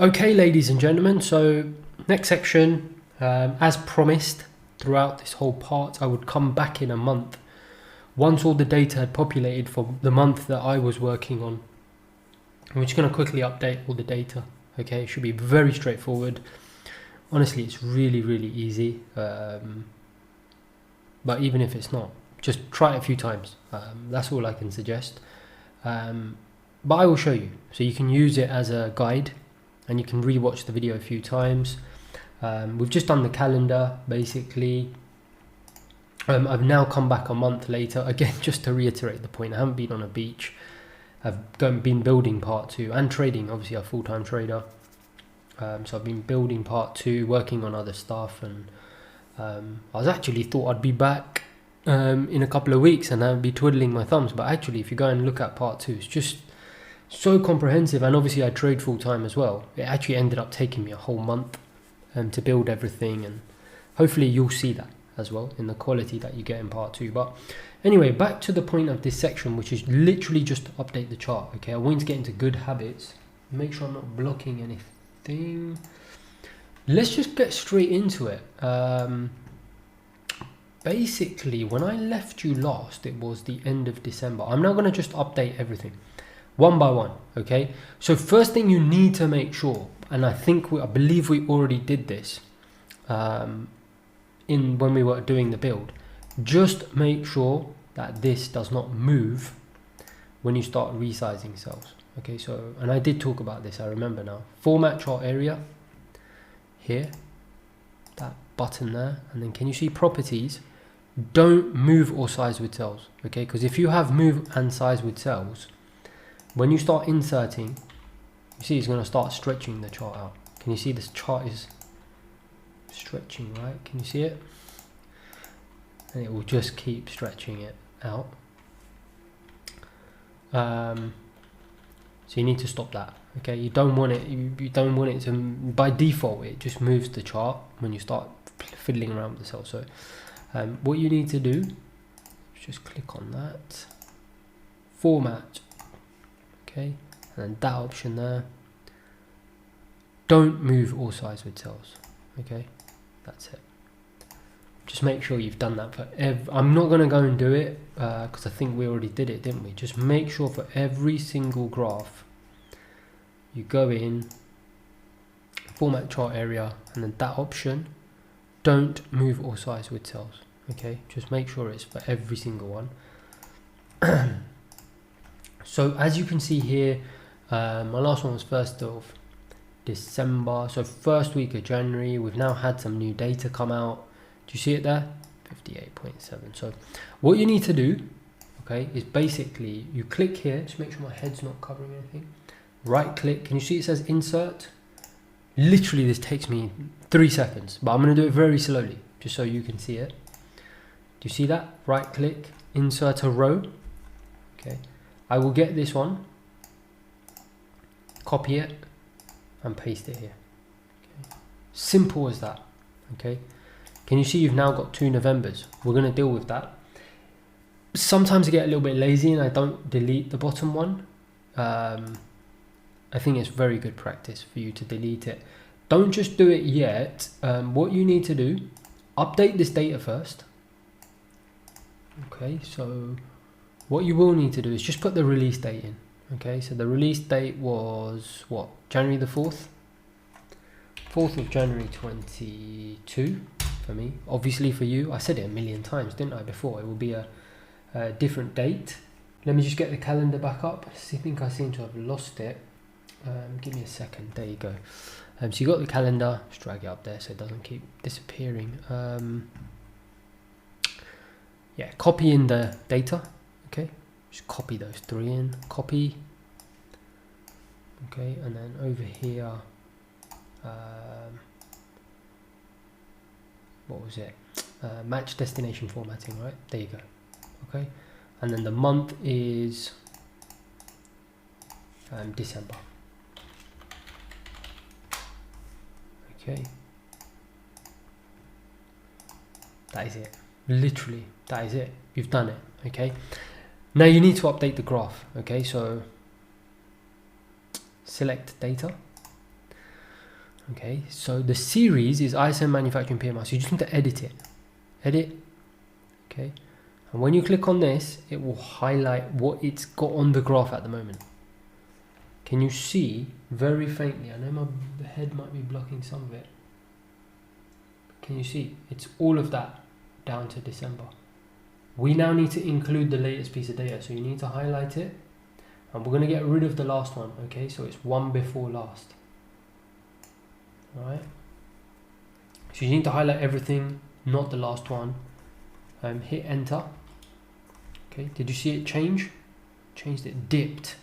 Okay, ladies and gentlemen, so next section, as promised throughout this whole part, I would come back in a month once all the data had populated for the month that I was working on. I'm just going to quickly update all the data. Okay, it should be very straightforward. Honestly, it's really easy, but even if it's not, just try it a few times. That's all I can suggest, but I will show you so you can use it as a guide and you can rewatch the video a few times. We've just done the calendar basically. I've now come back a month later, again just to reiterate the point, I haven't been on a beach. I've been building part 2 and trading, obviously a full-time trader. So I've been building part 2, working on other stuff, and I was actually thought I'd be back in a couple of weeks and I'd be twiddling my thumbs, but actually if you go and look at part 2, it's just so comprehensive. And obviously I trade full-time as well. It actually ended up taking me a whole month to build everything, and hopefully you'll see that as well in the quality that you get in part 2. But anyway, back to the point of this section, which is literally just to update the chart. Okay, I want to get into good habits, make sure I'm not blocking anything. Let's just get straight into it. Basically, when I left you last, it was the end of December. I'm now going to just update everything one by one. Okay, so first thing you need to make sure, and I believe we already did this when we were doing the build, just make sure that this does not move when you start resizing cells. Okay, so, and I did talk about this, I remember now. Format chart area here, that button there, and then can you see properties? Don't move or size with cells. Okay, because if you have move and size with cells, when you start inserting, you see it's going to start stretching the chart out. Can you see this chart is stretching, right? Can you see it? And it will just keep stretching it out. So you need to stop that. Okay, you don't want it. You don't want it to. By default, it just moves the chart when you start fiddling around with the cell. So what you need to do is just click on that format. Okay, and then that option there. Don't move or size with cells. Okay, that's it. Just make sure you've done that for I'm not going to go and do it because I think we already did it, didn't we? Just make sure for every single graph you go in format chart area and then that option, don't move or size with cells. Okay, just make sure it's for every single one. So as you can see here, my last one was 1st of December, so first week of January. We've now had some new data come out. Do you see it there? 58.7. So what you need to do, okay, is basically you click here. Just make sure my head's not covering anything. Right click. Can you see it says insert? Literally this takes me 3 seconds, but I'm going to do it very slowly just so you can see it. Do you see that? Right click, insert a row. Okay, I will get this one, copy it and paste it here. Okay. Simple as that. Okay, can you see you've now got 2 Novembers? We're going to deal with that. Sometimes I get a little bit lazy and I don't delete the bottom one. I think it's very good practice for you to delete it. Don't just do it yet. What you need to do, update this data first. Okay, so what you will need to do is just put the release date in. Okay, so the release date was what? January the 4th? 4th of January 22 for me. Obviously for you, I said it a million times, didn't I, before? It will be a different date. Let me just get the calendar back up. I think I seem to have lost it. Give me a second. There you go. So you got the calendar. Just drag it up there so it doesn't keep disappearing. Yeah, copy in the data. Okay, just copy those 3 in. Copy. Okay, and then over here, what was it? Match destination formatting, right? There you go. Okay, and then the month is December. Okay, that is it. Literally, that is it. You've done it. Okay, now you need to update the graph. Okay, so select data, Okay, so the series is ISM manufacturing PMI, so you just need to edit it. Edit, okay, and when you click on this, it will highlight what it's got on the graph at the moment. Can you see very faintly? I know my head might be blocking some of it. Can you see? It's all of that down to December. We now need to include the latest piece of data, so you need to highlight it, and we're going to get rid of the last one. Okay, so it's one before last. All right, so you need to highlight everything, not the last one. Hit enter. Okay, did you see it change? Changed, it dipped.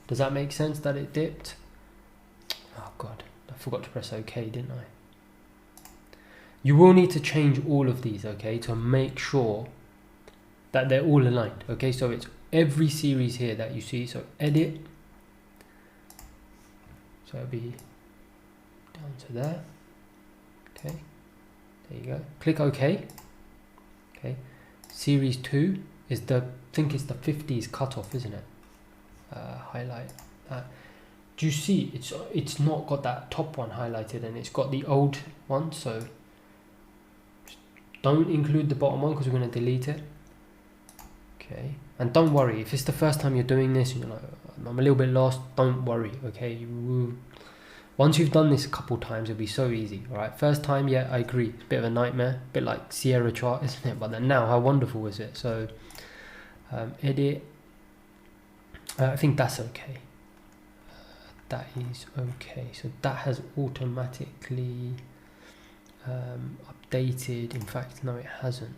Does that make sense that it dipped? Oh god, I forgot to press OK, didn't I? You will need to change all of these, okay, to make sure that they're all aligned. Okay, so it's every series here that you see. So edit, so it'll be down to there. Okay, there you go. Click OK. Okay, series 2 is the, I think it's the 50s cutoff, isn't it? Highlight that. Do you see it's not got that top one highlighted, and it's got the old one, so don't include the bottom one because we're going to delete it. Okay, and don't worry if it's the first time you're doing this and you're like, I'm a little bit lost, don't worry. Okay, once you've done this a couple times, it'll be so easy. All right, first time, yeah, I agree, it's a bit of a nightmare, a bit like Sierra chart, isn't it? But then now, how wonderful is it? So edit, I think that's okay. That is okay. So that has automatically updated. In fact, no, it hasn't.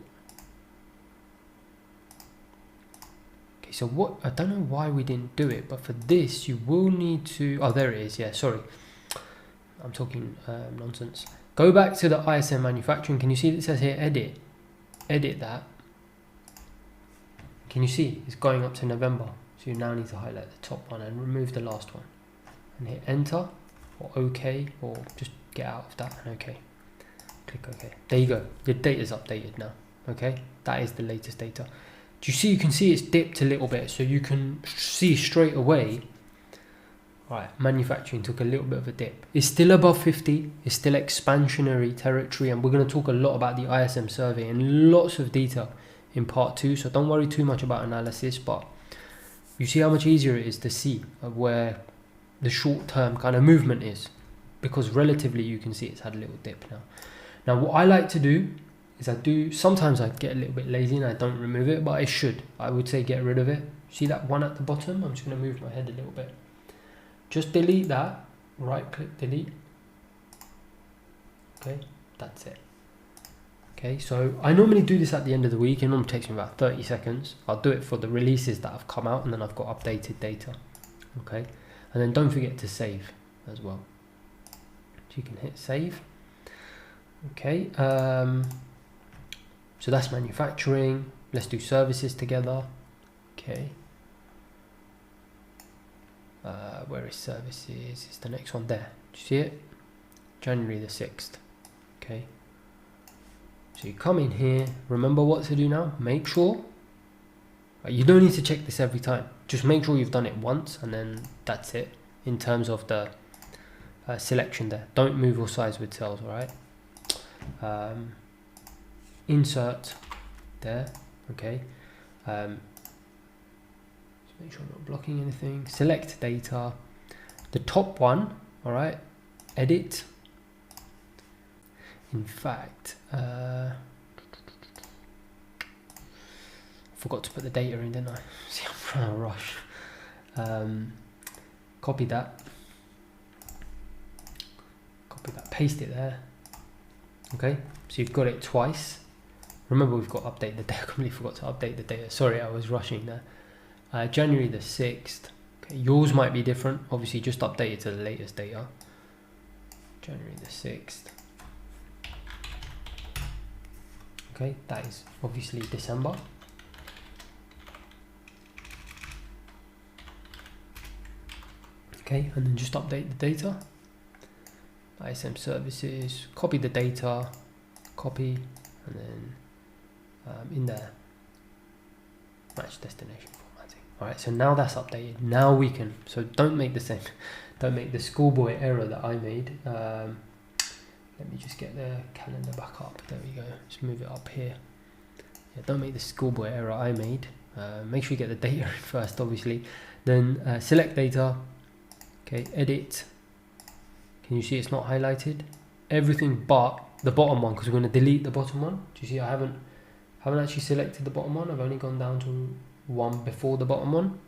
Okay, so what, I don't know why we didn't do it, but for this you will need to, oh there it is, yeah, sorry, I'm talking nonsense. Go back to the ISM manufacturing. Can you see that it says here edit? Edit that. Can you see it's going up to November? So you now need to highlight the top one and remove the last one and hit enter or OK, or just get out of that and OK. Click OK. There you go. Your data is updated now. Okay, that is the latest data. Do you see? You can see it's dipped a little bit, so you can see straight away. Right, manufacturing took a little bit of a dip. It's still above 50. It's still expansionary territory, and we're going to talk a lot about the ISM survey in lots of detail in part 2. So don't worry too much about analysis, but you see how much easier it is to see where the short-term kind of movement is, because relatively you can see it's had a little dip now. Now what I like to do is sometimes I get a little bit lazy and I don't remove it, but I would say get rid of it. See that one at the bottom? I'm just going to move my head a little bit. Just delete that, right click delete. Okay, that's it. Okay, so I normally do this at the end of the week. It normally takes me about 30 seconds. I'll do it for the releases that have come out, and then I've got updated data. Okay, and then don't forget to save as well. So you can hit save. Okay, so that's manufacturing. Let's do services together. Okay, where is services? It's the next one there. Do you see it? January the 6th. Okay, so you come in here. Remember what to do now. Make sure, you don't need to check this every time. Just make sure you've done it once, and then that's it in terms of the selection there. Don't move or size with cells. All right. Insert there. Okay, just make sure I'm not blocking anything. Select data, the top one. All right, edit. In fact, forgot to put the data in, didn't I? See, I'm trying to rush. Copy that, paste it there. Okay, so you've got it twice. Remember, we've got to update the data. I completely forgot to update the data. Sorry, I was rushing there. January the 6th. Okay, yours might be different. Obviously, just update it to the latest data. January the 6th. Okay, that is obviously December. Okay, and then just update the data. ISM services, copy the data, copy, and then in there, match destination formatting. All right, so now that's updated. Now we can, so don't make the don't make the schoolboy error that I made. Let me just get the calendar back up. There we go. Just move it up here. Yeah, don't make the schoolboy error I made. Make sure you get the data in first, obviously. Then select data. Okay, edit. Can you see it's not highlighted? Everything but the bottom one, because we're going to delete the bottom one. Do you see I haven't actually selected the bottom one. I've only gone down to one before the bottom one.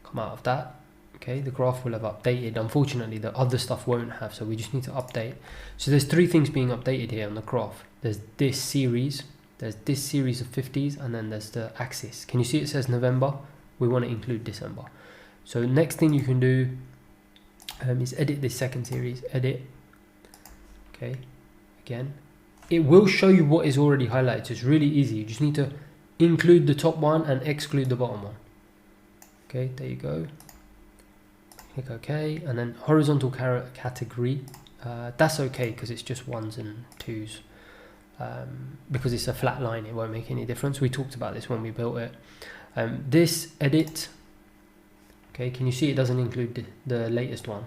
Come out of that. Okay, the graph will have updated. Unfortunately, the other stuff won't have, so we just need to update. So there's 3 things being updated here on the graph. There's this series of 50s, and then there's the axis. Can you see it says November? We want to include December. So next thing you can do is edit this second series. Edit. Okay, again. It will show you what is already highlighted, so it's really easy. You just need to include the top one and exclude the bottom one. Okay, there you go. Click OK, and then horizontal category. That's okay because it's just 1s and 2s. Because it's a flat line, it won't make any difference. We talked about this when we built it. This edit. Okay, can you see it doesn't include the latest one?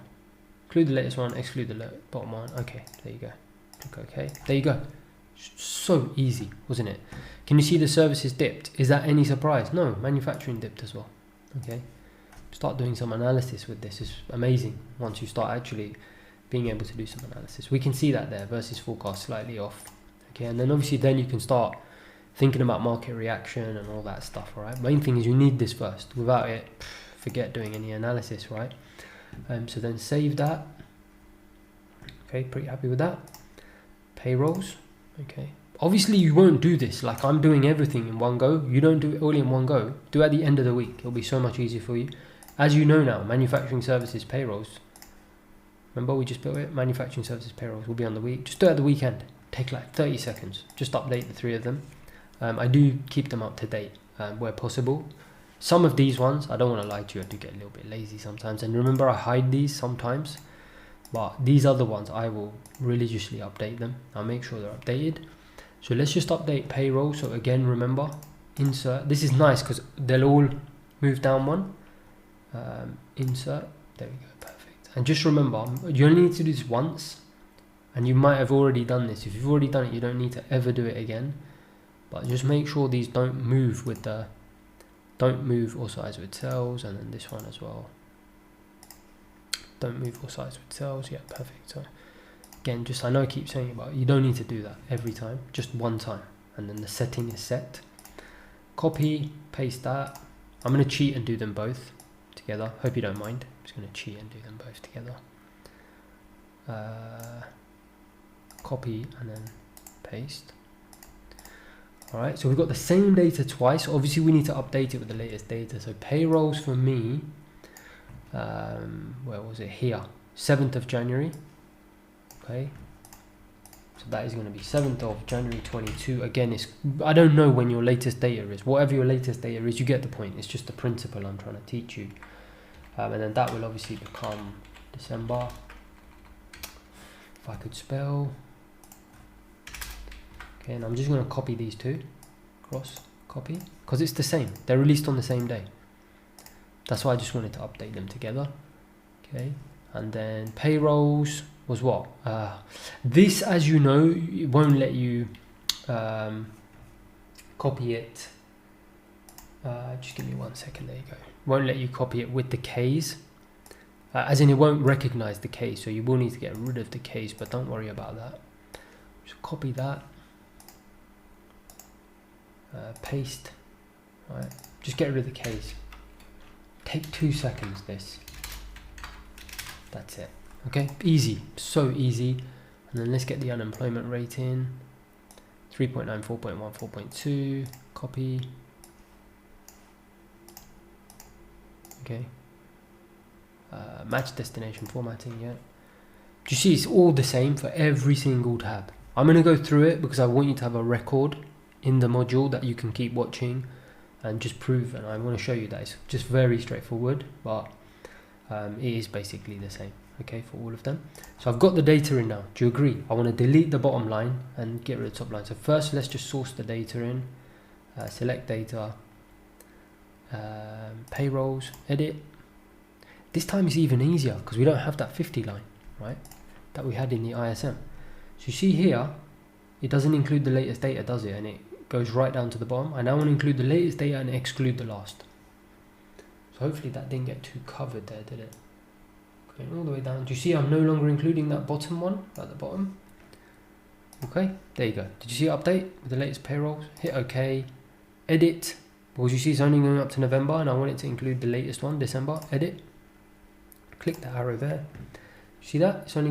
Include the latest one, exclude the bottom one. Okay, there you go. Click OK. There you go. So easy, wasn't it? Can you see the services dipped? Is that any surprise? No, manufacturing dipped as well. Okay, start doing some analysis with this. It's amazing once you start actually being able to do some analysis. We can see that there versus forecast slightly off. Okay, and then obviously then you can start thinking about market reaction and all that stuff. All right, main thing is you need this first. Without it, forget doing any analysis, right? So then save that. Okay, pretty happy with that. Payrolls. Okay, obviously you won't do this like I'm doing everything in one go. You don't do it all in one go. Do it at the end of the week. It'll be so much easier for you. As you know now, manufacturing services payrolls. Remember we just built it? Manufacturing services payrolls will be on the week. Just do it at the weekend. Take like 30 seconds. Just update the 3 of them. I do keep them up to date where possible. Some of these ones, I don't want to lie to you, I do get a little bit lazy sometimes. And remember, I hide these sometimes. But these other ones, I will religiously update them. I'll make sure they're updated. So let's just update payroll. So again, remember, insert. This is nice because they'll all move down one. Insert. There we go, perfect. And just remember, you only need to do this once. And you might have already done this. If you've already done it, you don't need to ever do it again. But just make sure these don't move with the... Don't move or size with cells. And then this one as well. Don't move or size with cells. Yeah, perfect. So again, just I know I keep saying it, but you don't need to do that every time. Just one time. And then the setting is set. Copy, paste that. I'm going to cheat and do them both together. Hope you don't mind. I'm just going to cheat and do them both together. Copy and then paste. Alright, so we've got the same data twice. Obviously we need to update it with the latest data. So payrolls for me, where was it? Here, 7th of January. Okay, so that is going to be 7th of January 22. Again, I don't know when your latest data is. Whatever your latest data is, you get the point. It's just the principle I'm trying to teach you. And then that will obviously become December. If I could spell. Okay, and I'm just going to copy these two. Cross, copy. Because it's the same. They're released on the same day. That's why I just wanted to update them together. Okay, and then payrolls was what? This, as you know, it won't let you copy it. Just give me 1 second. There you go. Won't let you copy it with the Ks. As in, it won't recognize the K, so you will need to get rid of the Ks, but don't worry about that. Just copy that. Paste. Right. Just get rid of the Ks. Take 2 seconds, this. That's it. Okay, easy, so easy. And then let's get the unemployment rate in. 3.9, 4.1, 4.2. Copy. Okay. Match destination formatting, yeah. Do you see it's all the same for every single tab? I'm going to go through it because I want you to have a record in the module that you can keep watching and just prove, and I want to show you that it's just very straightforward, but it is basically the same, okay, for all of them. So I've got the data in now. Do you agree? I want to delete the bottom line and get rid of the top line. So first, let's just source the data in. Select data, payrolls, edit. This time it's even easier because we don't have that 50 line, right, that we had in the ISM. So you see here, it doesn't include the latest data, does it? And it goes right down to the bottom. I now want to include the latest data and exclude the last. So hopefully that didn't get too covered there, did it? Going all the way down. Do you see I'm no longer including that bottom one at the bottom? Okay, there you go. Did you see update with the latest payrolls? Hit OK, edit, because you see it's only going up to November and I want it to include the latest one, December. Edit, click the arrow there. See that? It's only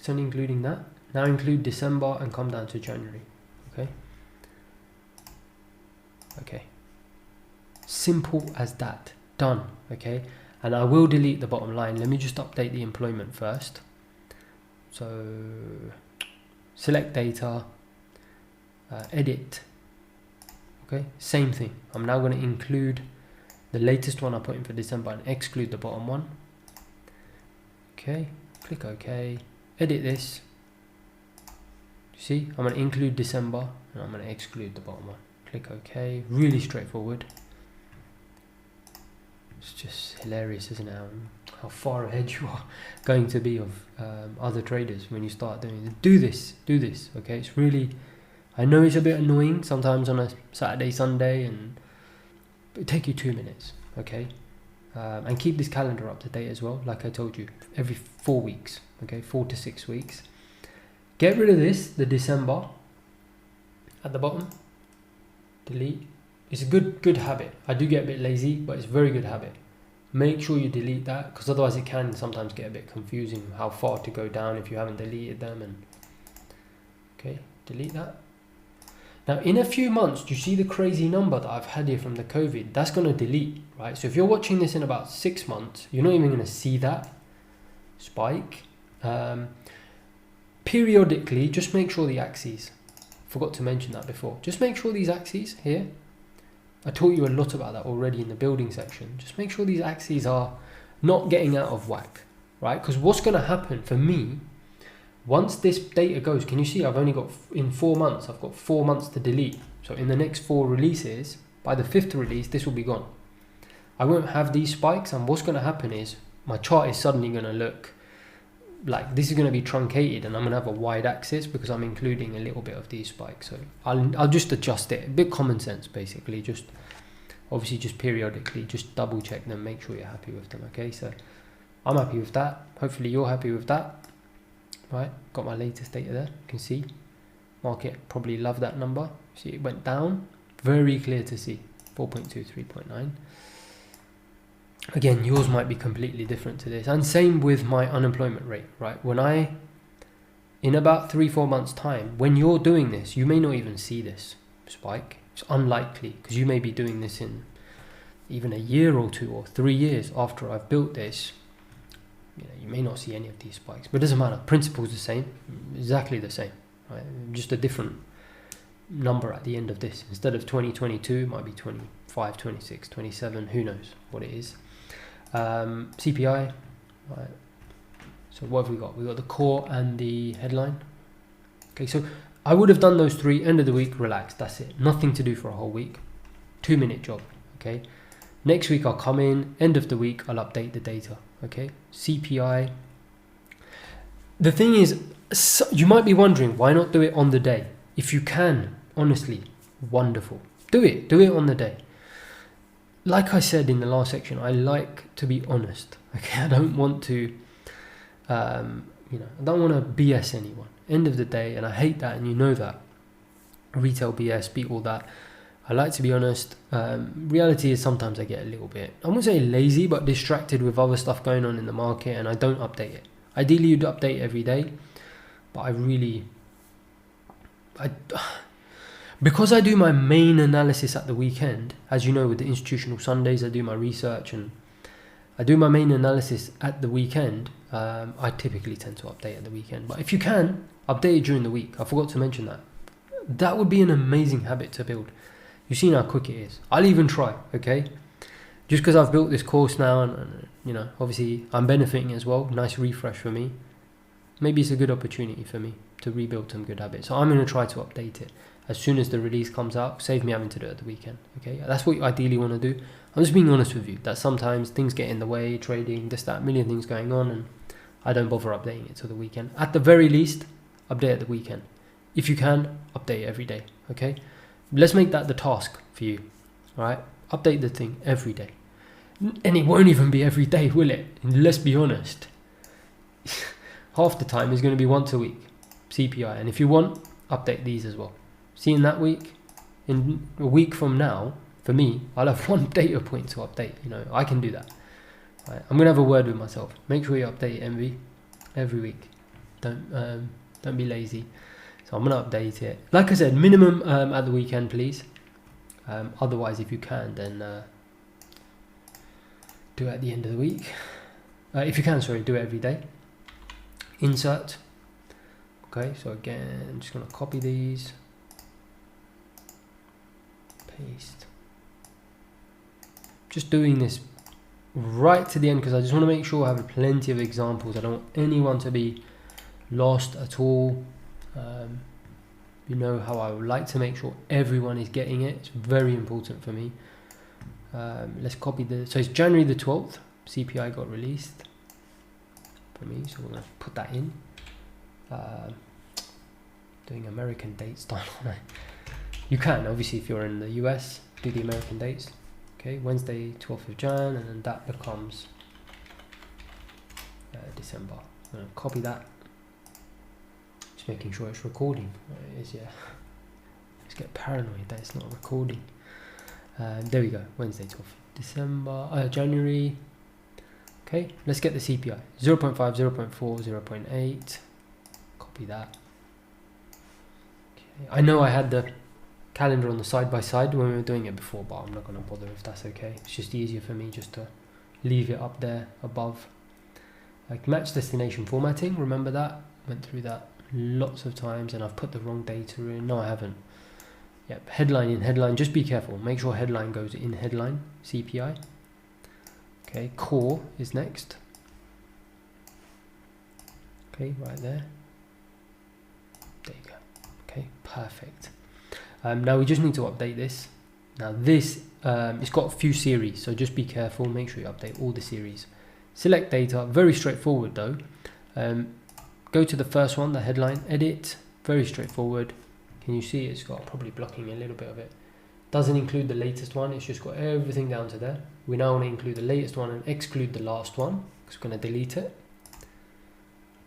including that. Now include December and come down to January. Okay. Okay. Simple as that. Done. Okay. And I will delete the bottom line. Let me just update the employment first. So select data, edit. Okay. Same thing. I'm now going to include the latest one I put in for December and exclude the bottom one. Okay. Click OK. Edit this. See, I'm going to include December and I'm going to exclude the bottom one. Click OK. Really straightforward. It's just hilarious, isn't it? How far ahead you are going to be of other traders when you start doing it. Do this. Okay, it's really, I know it's a bit annoying sometimes on a Saturday, Sunday, and it'll take you 2 minutes. Okay, and keep this calendar up to date as well. Like I told you, every 4 weeks. Okay, 4 to 6 weeks. Get rid of this, the December at the bottom. Delete. It's a good habit. I do get a bit lazy, but it's a very good habit. Make sure you delete that, because otherwise it can sometimes get a bit confusing how far to go down if you haven't deleted them. And okay, delete that. Now in a few months, do you see the crazy number that I've had here from the COVID? That's going to delete, right? So if you're watching this in about 6 months, you're not even going to see that spike. Periodically, just make sure the axes, forgot to mention that before, just make sure these axes here, I taught you a lot about that already in the building section, just make sure these axes are not getting out of whack, right? Because what's going to happen for me, once this data goes, can you see I've only got, in 4 months, I've got 4 months to delete. So in the next 4 releases, by the 5th release, this will be gone. I won't have these spikes, and what's going to happen is my chart is suddenly going to look like this is going to be truncated, and I'm going to have a wide axis because I'm including a little bit of these spikes. So I'll just adjust it, a bit common sense basically, just obviously just periodically just double check them, make sure you're happy with them. Okay, so I'm happy with that, hopefully you're happy with that. Right, got my latest data there, you can see market probably love that number. See, it went down, very clear to see, 4.2, 3.9. Again, yours might be completely different to this, and same with my unemployment rate, right? When in about 3-4 months time, when you're doing this, you may not even see this spike. It's unlikely, because you may be doing this in even a year or 2 or 3 years after I've built this. You may not see any of these spikes, but it doesn't matter. Principle's the same, exactly the same, right? Just a different number at the end of this. Instead of 2022, it might be 25, 26, 27, who knows what it is. CPI, right? So what have we got? We got the core and the headline. Okay, so I would have done those 3, end of the week, relaxed, that's it. Nothing to do for a whole week. 2-minute job, okay? Next week I'll come in, end of the week, I'll update the data, okay? CPI. The thing is, you might be wondering, why not do it on the day? If you can, honestly, wonderful. Do it on the day. Like I said in the last section, I like to be honest. Okay, I don't want to, I don't want to BS anyone. End of the day, and I hate that, and you know that. Retail BS, beat all that. I like to be honest. Reality is sometimes I get a little bit, I won't say lazy, but distracted with other stuff going on in the market, and I don't update it. Ideally, you'd update every day, but because I do my main analysis at the weekend, as you know, with the institutional Sundays, I do my research and I do my main analysis at the weekend. I typically tend to update at the weekend, but if you can, update it during the week. I forgot to mention that. That would be an amazing habit to build. You've seen how quick it is. I'll even try, okay? Just because I've built this course now, and obviously I'm benefiting as well. Nice refresh for me. maybe it's a good opportunity for me to rebuild some good habits. So I'm going to try to update it as soon as the release comes out, save me having to do it at the weekend. Okay, that's what you ideally want to do. I'm just being honest with you that sometimes things get in the way, trading, this, that, a million things going on, and I don't bother updating it till the weekend. At the very least, update at the weekend. If you can, update it every day. Okay, let's make that the task for you. All right, update the thing every day, and it won't even be every day, will it? And let's be honest. Half the time is going to be once a week, CPI, and if you want, update these as well. See, in that week, in a week from now, for me, I'll have one data point to update. You know, I can do that. Right. I'm gonna have a word with myself. Make sure you update MV every week. Don't be lazy. So I'm gonna update it. Like I said, minimum at the weekend, please. Otherwise, if you can, then do it at the end of the week. If you can, sorry, do it every day. Insert. Okay, so again, I'm just gonna copy these. Paste. Just doing this right to the end because I just want to make sure I have plenty of examples. I don't want anyone to be lost at all. You know how I would like to make sure everyone is getting it. It's very important for me. Let's copy so it's January the 12th. CPI got released for me, so we're going to put that in. Doing American dates, don't I? You can, obviously, if you're in the US, do the American dates. Okay, Wednesday, 12th of Jan, and then that becomes December. I'm going to copy that. Just making sure it's recording. It is, yeah. Just get paranoid that it's not recording. There we go, Wednesday, 12th of January. Okay, let's get the CPI. 0.5, 0.4, 0.8. Copy that. Okay. I know I had the calendar on the side by side when we were doing it before, but I'm not going to bother if that's okay. It's just easier for me just to leave it up there above. Like match destination formatting, remember that? Went through that lots of times, and I've put the wrong data in. No, I haven't. Yep, headline in headline, just be careful. Make sure headline goes in headline, CPI. Okay, core is next. Okay, right there. There you go. Okay, perfect. Now we just need to update this. Now this, it's got a few series, so just be careful. Make sure you update all the series. Select data, very straightforward though. Go to the first one, the headline, edit, very straightforward. Can you see it's got probably blocking a little bit of it. Doesn't include the latest one, it's just got everything down to there. We now want to include the latest one and exclude the last one, because we're going to delete it.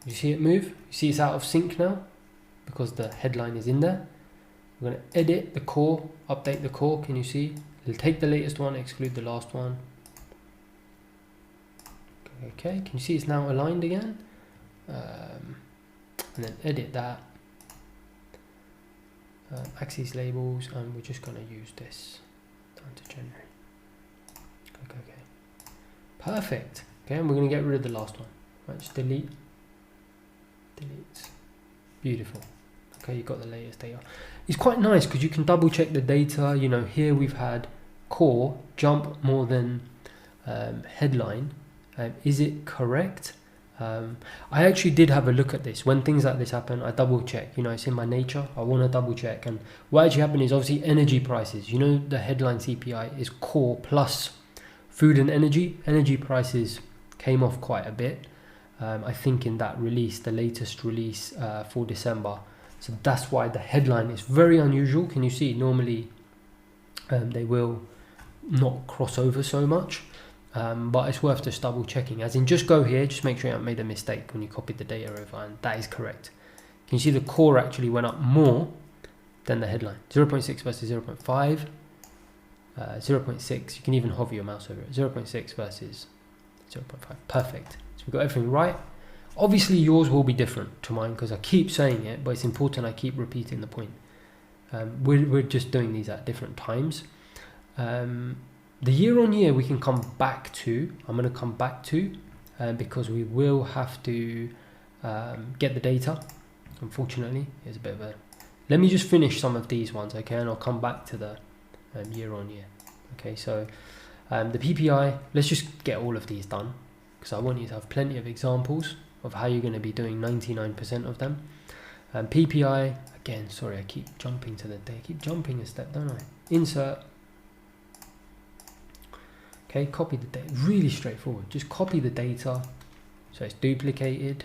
You see it move? You see it's out of sync now, because the headline is in there. We're going to edit the core, update the core, can you see? We'll take the latest one, exclude the last one. Okay, can you see it's now aligned again? And then edit that. Axis labels, and we're just going to use this down to January. Okay. Perfect. Okay, and we're going to get rid of the last one. Right, just delete. Beautiful. Okay, you've got the latest data. It's quite nice because you can double check the data. You know, here we've had core jump more than headline. Is it correct? I actually did have a look at this. When things like this happen, I double check. You know, it's in my nature. I want to double check. And what actually happened is obviously energy prices. You know, the headline CPI is core plus food and energy. Energy prices came off quite a bit. I think in that release, the latest release for December. So that's why the headline is very unusual. Can you see? Normally, they will not cross over so much. But it's worth just double checking, as in just go here, just make sure you haven't made a mistake when you copied the data over, and that is correct. Can you see the core actually went up more than the headline? 0.6 versus 0.5, 0.6, you can even hover your mouse over it, 0.6 versus 0.5, perfect. So we've got everything right. Obviously yours will be different to mine because I keep saying it, but it's important I keep repeating the point. We're just doing these at different times. The year on year we can come back to, I'm going to come back to, because we will have to get the data, unfortunately. It's a bit of a, let me just finish some of these ones, okay, and I'll come back to the year on year. Okay, so the PPI, let's just get all of these done, because I want you to have plenty of examples of how you're going to be doing 99% of them. PPI, again, sorry, I keep jumping to the day, keep jumping a step, don't I? Insert. Okay, copy the data, really straightforward. Just copy the data, so it's duplicated.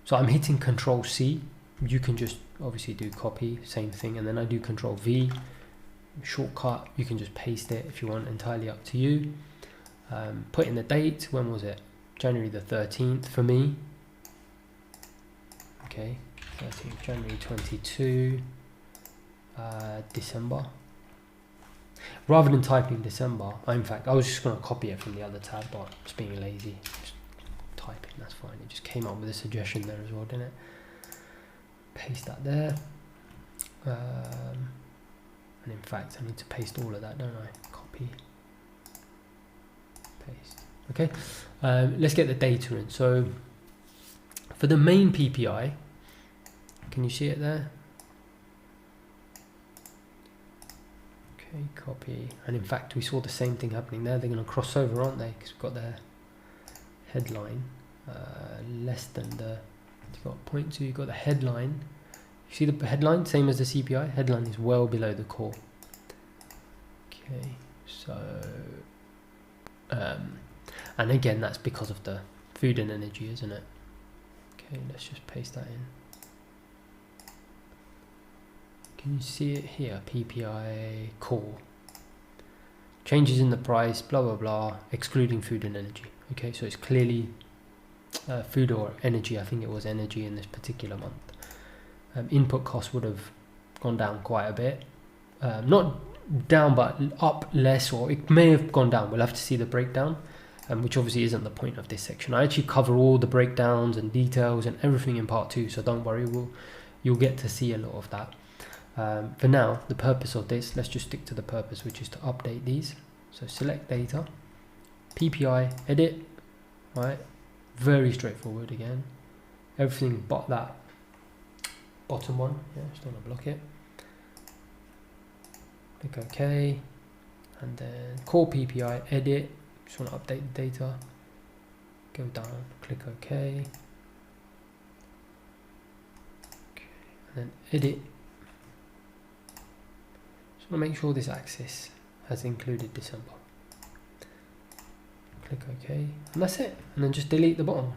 So I'm hitting Control C. You can just obviously do copy, same thing, and then I do Control V. Shortcut, you can just paste it if you want, entirely up to you. Put in the date, when was it? January the 13th for me. Okay, 13th January 22, December. Rather than typing December, in fact, I was just going to copy it from the other tab, but just being lazy, just typing, that's fine. It just came up with a suggestion there as well, didn't it? Paste that there. And in fact, I need to paste all of that, don't I? Copy, paste. Okay, let's get the data in. So for the main PPI, can you see it there? Okay, copy. And in fact, we saw the same thing happening there. They're going to cross over, aren't they? Because we've got their headline less than the. You've got 0.2. You've got the headline. You see the headline, same as the CPI. Headline is well below the core. Okay, so and again, that's because of the food and energy, isn't it? Okay, let's just paste that in. Can you see it here? PPI core. Changes in the price, blah, blah, blah, excluding food and energy. Okay, so it's clearly food or energy. I think it was energy in this particular month. Input costs would have gone down quite a bit. Not down, but up less, or it may have gone down. We'll have to see the breakdown, which obviously isn't the point of this section. I actually cover all the breakdowns and details and everything in part 2, so don't worry, you'll get to see a lot of that. For now, the purpose of this, let's just stick to the purpose, which is to update these. So select data, PPI, edit, right? Very straightforward again. Everything but that bottom one, yeah, just want to block it. Click OK, and then core PPI, edit, just want to update the data. Go down, click OK. Okay, and then edit. Just want to make sure this axis has included December. Click OK, and that's it. And then just delete the bottom.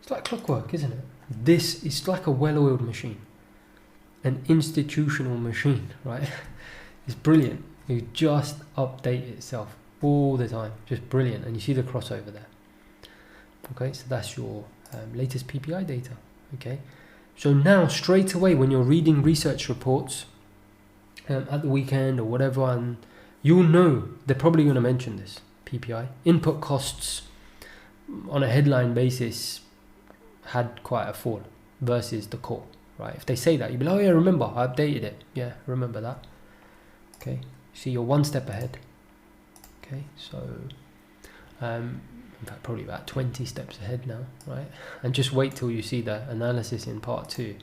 It's like clockwork, isn't it? This is like a well-oiled machine, an institutional machine, right? It's brilliant. You just update itself all the time, just brilliant. And you see the crossover there. Okay, so that's your latest PPI data. Okay, so now straight away when you're reading research reports at the weekend or whatever, and you'll know they're probably going to mention this PPI. Input costs on a headline basis had quite a fall versus the core, right? If they say that, you'll be like, oh yeah, remember, I updated it. Yeah, remember that. Okay, see, you're one step ahead. Okay, so in fact, probably about 20 steps ahead now, right? And just wait till you see the analysis in part 2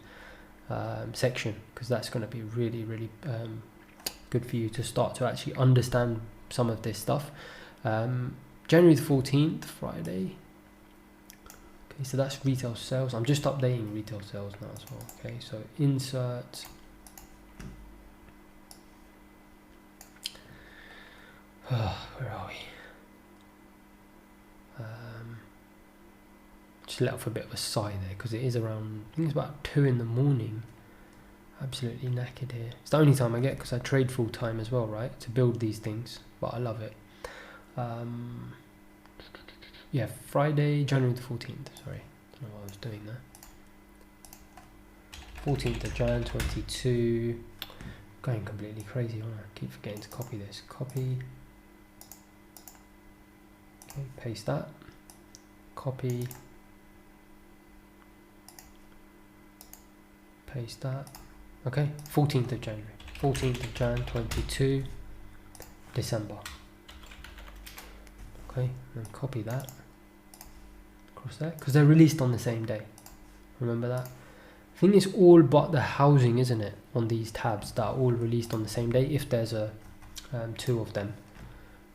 section, because that's going to be really, really good for you to start to actually understand some of this stuff. January the 14th, Friday. Okay, so that's retail sales. I'm just updating retail sales now as well. Okay, so insert. Where are we? Just let off a bit of a sigh there, because it is around, I think it's about 2 in the morning. Absolutely knackered here. It's the only time I get, because I trade full time as well, right, to build these things, but I love it. Yeah, Friday, January the 14th, sorry, I don't know what I was doing there. 14th of Jan 22, going completely crazy, aren't I? Keep forgetting to copy this. Copy, okay, paste that, copy, paste that, okay, 14th of January, 14th of Jan 22, December. Okay, and copy that across there, because they're released on the same day. Remember that? I think it's all but the housing, isn't it, on these tabs that are all released on the same day, if there's a 2 of them.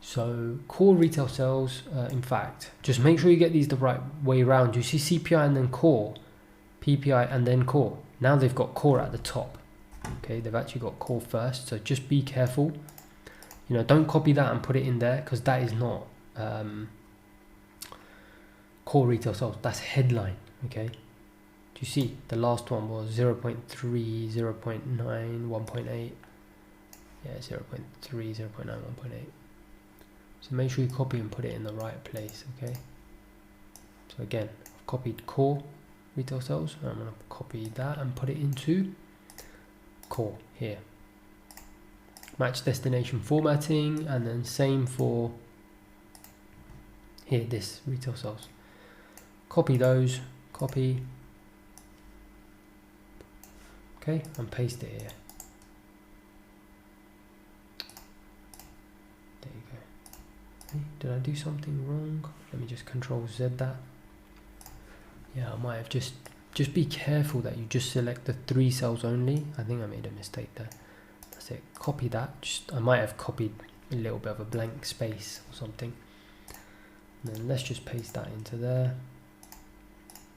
So core retail sales, in fact, just make sure you get these the right way around. You see CPI and then core, PPI and then core. Now they've got core at the top. Okay, they've actually got core first, so just be careful. You know, don't copy that and put it in there, because that is not core retail sales. That's headline. Okay, do you see the last one was 0.3, 0.9, 1.8? Yeah, 0.3, 0.9, 1.8. So make sure you copy and put it in the right place. Okay, so again, I've copied core retail sales, and I'm going to copy that and put it into core here. Match destination formatting, and then same for here, this retail sales. Copy those, copy, okay, and paste it here. There you go. Hey, did I do something wrong? Let me just Control Z that. Yeah, I might have just be careful that you just select the 3 cells only. I think I made a mistake there. That's it. Copy that. I might have copied a little bit of a blank space or something. And then let's just paste that into there.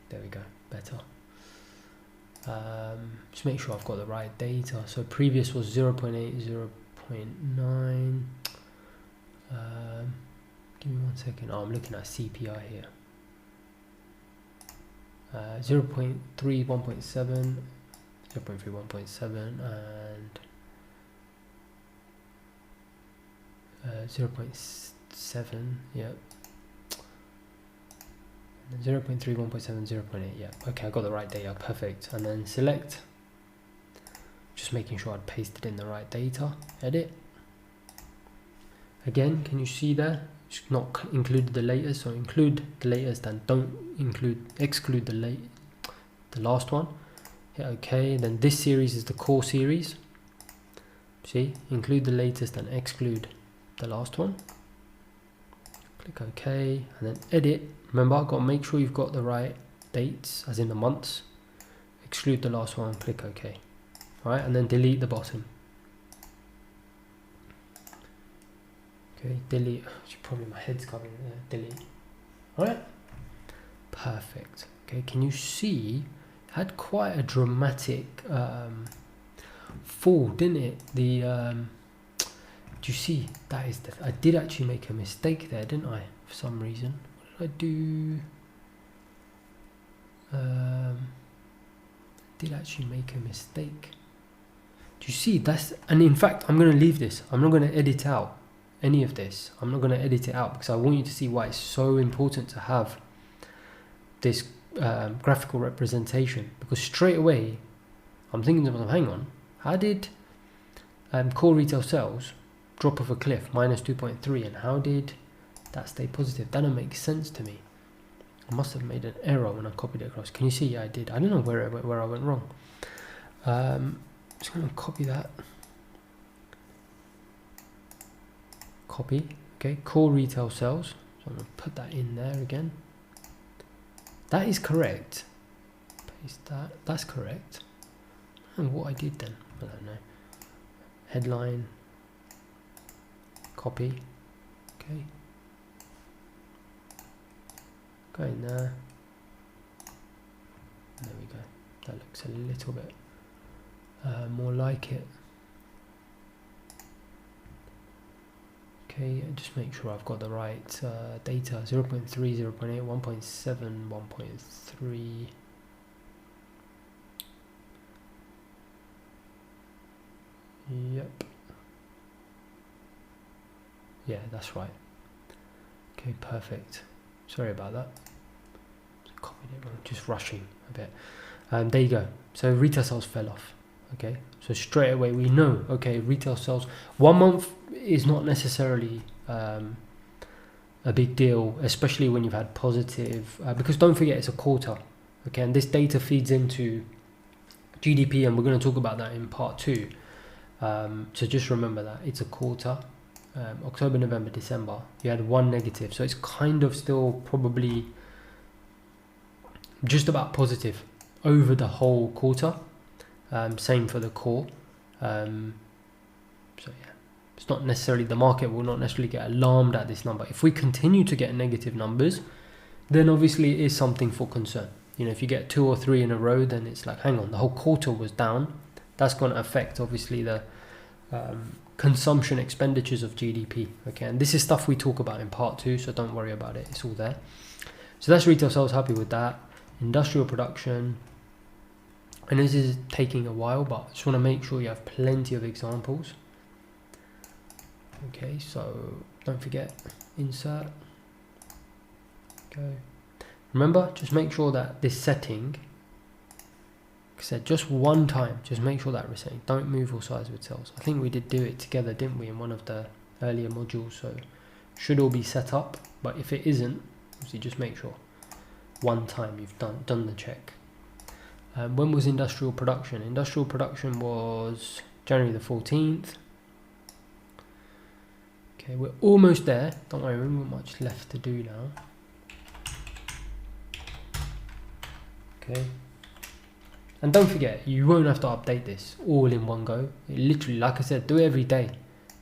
There we go. Better. Just make sure I've got the right data. So previous was 0.8, 0.9. Give me 1 second. Oh, I'm looking at CPI here. 0.3, 1.7, 0.3, 1.7, and 0.7, yeah. 0.3, 1.7, 0.8, yeah. Okay, I got the right data, perfect. And then select, just making sure I'd pasted in the right data. Edit. Again, can you see there? It's not included the latest, so include the latest and don't exclude the last one. Yeah, okay, then this series is the core series. See, include the latest and exclude the last one. Click OK, and then edit. Remember, I've got to make sure you've got the right dates, as in the months. Exclude the last one, click OK. Alright, and then delete the bottom. Okay, delete. Probably my head's covering there. Delete. Alright, perfect. Okay, can you see? It had quite a dramatic fall, didn't it? The do you see? That is I did actually make a mistake there, didn't I? For some reason, what did I do? Did actually make a mistake. Do you see? That's, and in fact, I'm going to leave this. I'm not going to edit out any of this. I'm not going to edit it out because I want you to see why it's so important to have this graphical representation. Because straight away, I'm thinking to myself, hang on, how did core retail sales drop off a cliff, minus 2.3, and how did that stay positive? That doesn't make sense to me. I must have made an error when I copied it across. Can you see? Yeah, I did. I don't know where I went wrong. Just going to copy that. Copy. Okay, core retail sales. So I'm going to put that in there again. That is correct. Paste that. That's correct. And what I did then, I don't know. Headline. Copy. Okay. Go in there. There we go. That looks a little bit more like it. Okay, just make sure I've got the right data. 0.3, 0.8, 1.7, 1.3. Yep. Yeah, that's right. Okay, perfect. Sorry about that. Copied it wrong. Just rushing a bit. There you go. So retail sales fell off. Okay, so straight away we know. Okay, retail sales 1 month is not necessarily a big deal, especially when you've had positive. Because don't forget, it's a quarter. Okay, and this data feeds into GDP, and we're going to talk about that in part 2. So just remember that it's a quarter. October, November, December, you had 1 negative, so it's kind of still probably just about positive over the whole quarter. Same for the core. So yeah, It's not necessarily, the market will not necessarily get alarmed at this number. If we continue to get negative numbers, then obviously it is something for concern. You know, if you get 2 or 3 in a row, then it's like, hang on, the whole quarter was down. That's going to affect obviously the consumption expenditures of GDP. Okay, and this is stuff we talk about in part 2, so don't worry about it, it's all there. So that's retail sales, happy with that. Industrial production, and this is taking a while, but I just want to make sure you have plenty of examples. Okay, so don't forget, insert, go. Remember, just make sure that this setting, like I said, just one time, just make sure that resetting, don't move or size with cells. I think we did do it together, didn't we, in one of the earlier modules, so should all be set up, but if it isn't, obviously just make sure one time you've done the check. When was industrial production? Industrial production was January the 14th. Okay, we're almost there. Don't worry, we haven't got much left to do now. Okay. And don't forget, you won't have to update this all in one go. It literally, like I said, do it every day.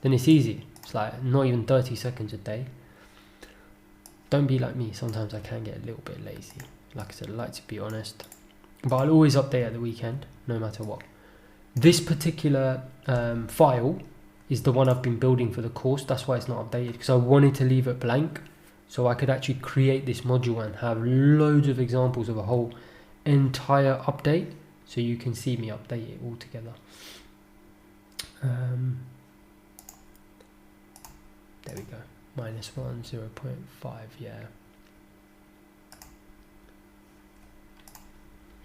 Then it's easy. It's like not even 30 seconds a day. Don't be like me. Sometimes I can get a little bit lazy. Like I said, I like to be honest. But I'll always update at the weekend, no matter what. This particular file is the one I've been building for the course. That's why it's not updated, because I wanted to leave it blank so I could actually create this module and have loads of examples of a whole entire update, so you can see me update it all together. There we go. -1, 0.5, yeah.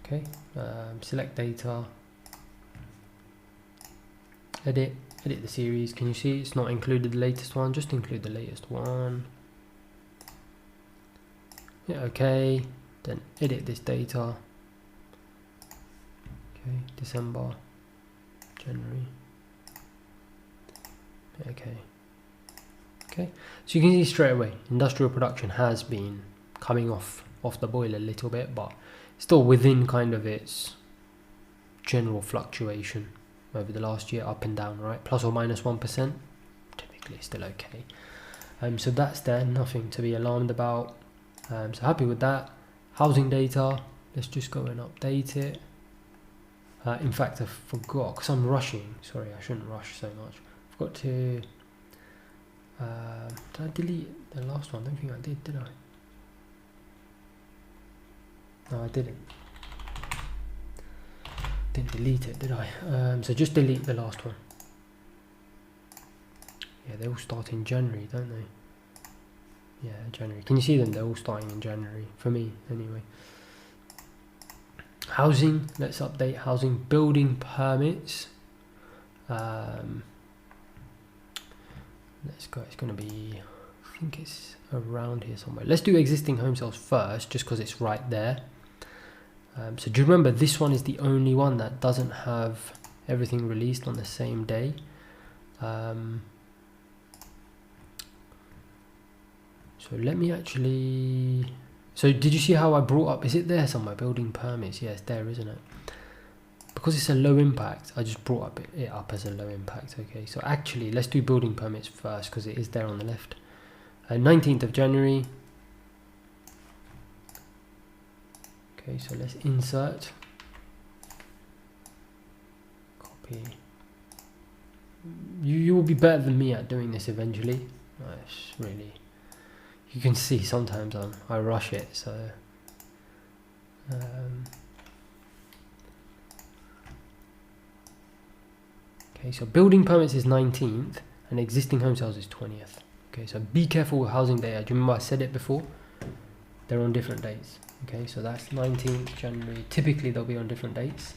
Okay, select data, edit the series. Can you see it's not included the latest one? Just include the latest one. Yeah, okay, then edit this data. Okay, December, January. Okay. Okay, so you can see straight away industrial production has been coming off the boil a little bit, but still within kind of its general fluctuation over the last year, up and down, right? Plus or minus 1%, typically still okay. So that's there, nothing to be alarmed about. So happy with that. Housing data, let's just go and update it. In fact, I forgot, because I'm rushing. Sorry, I shouldn't rush so much. I forgot to... did I delete the last one? I don't think I did I? No, I didn't. Didn't delete it, did I? So just delete the last one. Yeah, they all start in January, don't they? Yeah, January. Can you see them? They're all starting in January, for me anyway. Housing, let's update housing. Building permits. Let's go, it's going to be, I think it's around here somewhere. Let's do existing home sales first, just because it's right there. So do you remember, this one is the only one that doesn't have everything released on the same day. So let me actually... So did you see how I brought up... Is it there somewhere? Building permits. Yeah, it's there, isn't it? Because it's a low impact, I just brought it up as a low impact. Okay, so actually, let's do building permits first, because it is there on the left. 19th of January. Okay, so let's insert. Copy. You will be better than me at doing this eventually. It's really... You can see sometimes I rush it, so... Okay, so building permits is 19th and existing home sales is 20th. Okay, so be careful with housing data. Do you remember I said it before? They're on different dates. Okay, so that's 19th January. Typically they'll be on different dates.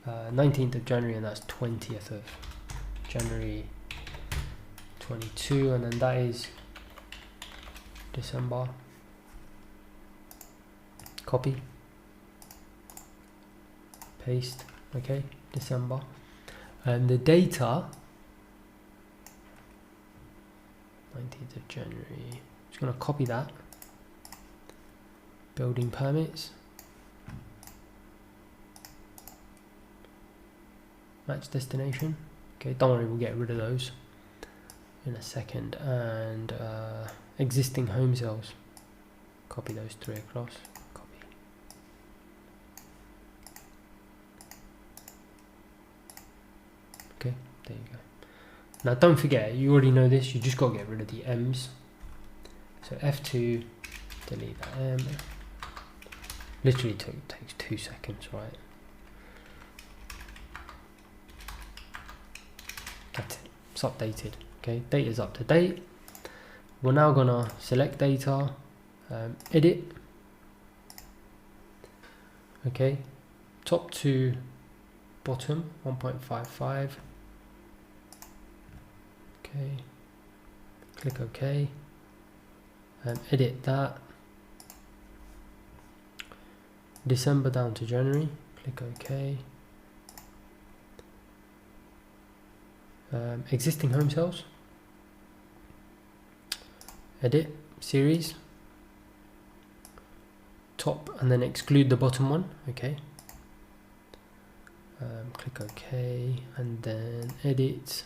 19th of January, and that's 20th of January 22, and then that is December. Copy. Paste. Okay, December. And the data, 19th of January. Just going to copy that. Building permits. Match destination. Okay, don't worry, we'll get rid of those in a second. And existing home sales, copy those 3 across, copy. Okay, there you go. Now don't forget, you already know this, you just got to get rid of the M's. So F2, delete that M. Literally takes 2 seconds, right? That's it, it's updated. Okay, data's up to date. We're now gonna select data, edit. Okay, top to bottom, 1.55. Okay, click OK, edit that. December down to January, click OK. Existing home sales, edit, series, top, and then exclude the bottom one. Okay, click OK, and then edit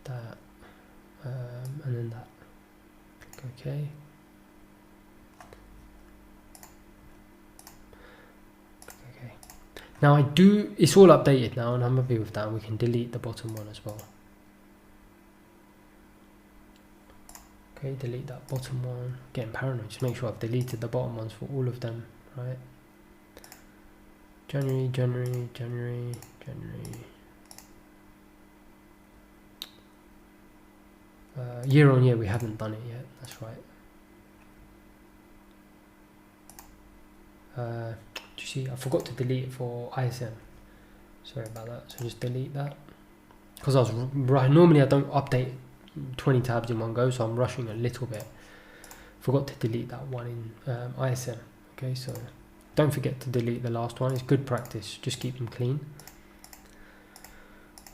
that, and then that, click OK. Now it's all updated now, and I'm happy with that. We can delete the bottom one as well. Okay, delete that bottom one. Getting paranoid, just make sure I've deleted the bottom ones for all of them, right? January. Year on year, we haven't done it yet, that's right. Do you see, I forgot to delete it for ISM. Sorry about that. So just delete that. Because I was normally I don't update 20 tabs in one go, so I'm rushing a little bit. Forgot to delete that one in ISM. Okay, so don't forget to delete the last one. It's good practice. Just keep them clean.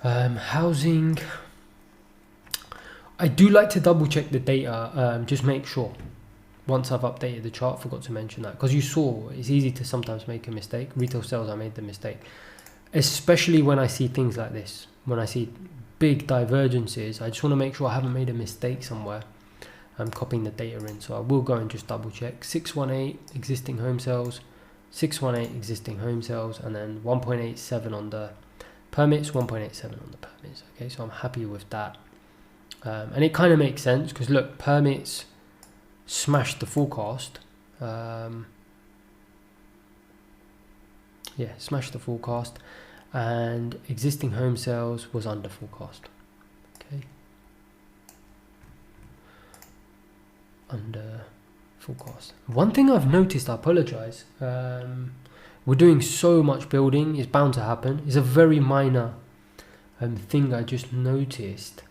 Housing. I do like to double check the data. Just make sure. Once I've updated the chart, forgot to mention that, because you saw it's easy to sometimes make a mistake. Retail sales, I made the mistake, especially when I see things like this. When I see big divergences, I just want to make sure I haven't made a mistake somewhere. I'm copying the data in, so I will go and just double check. 618 existing home sales, 618 existing home sales, and then 1.87 on the permits, 1.87 on the permits. Okay, so I'm happy with that, and it kind of makes sense because look, permits smashed the forecast. Smashed the forecast, and existing home sales was under forecast. Okay, under forecast. One thing I've noticed, I apologize, we're doing so much building, it's bound to happen. It's a very minor thing I just noticed.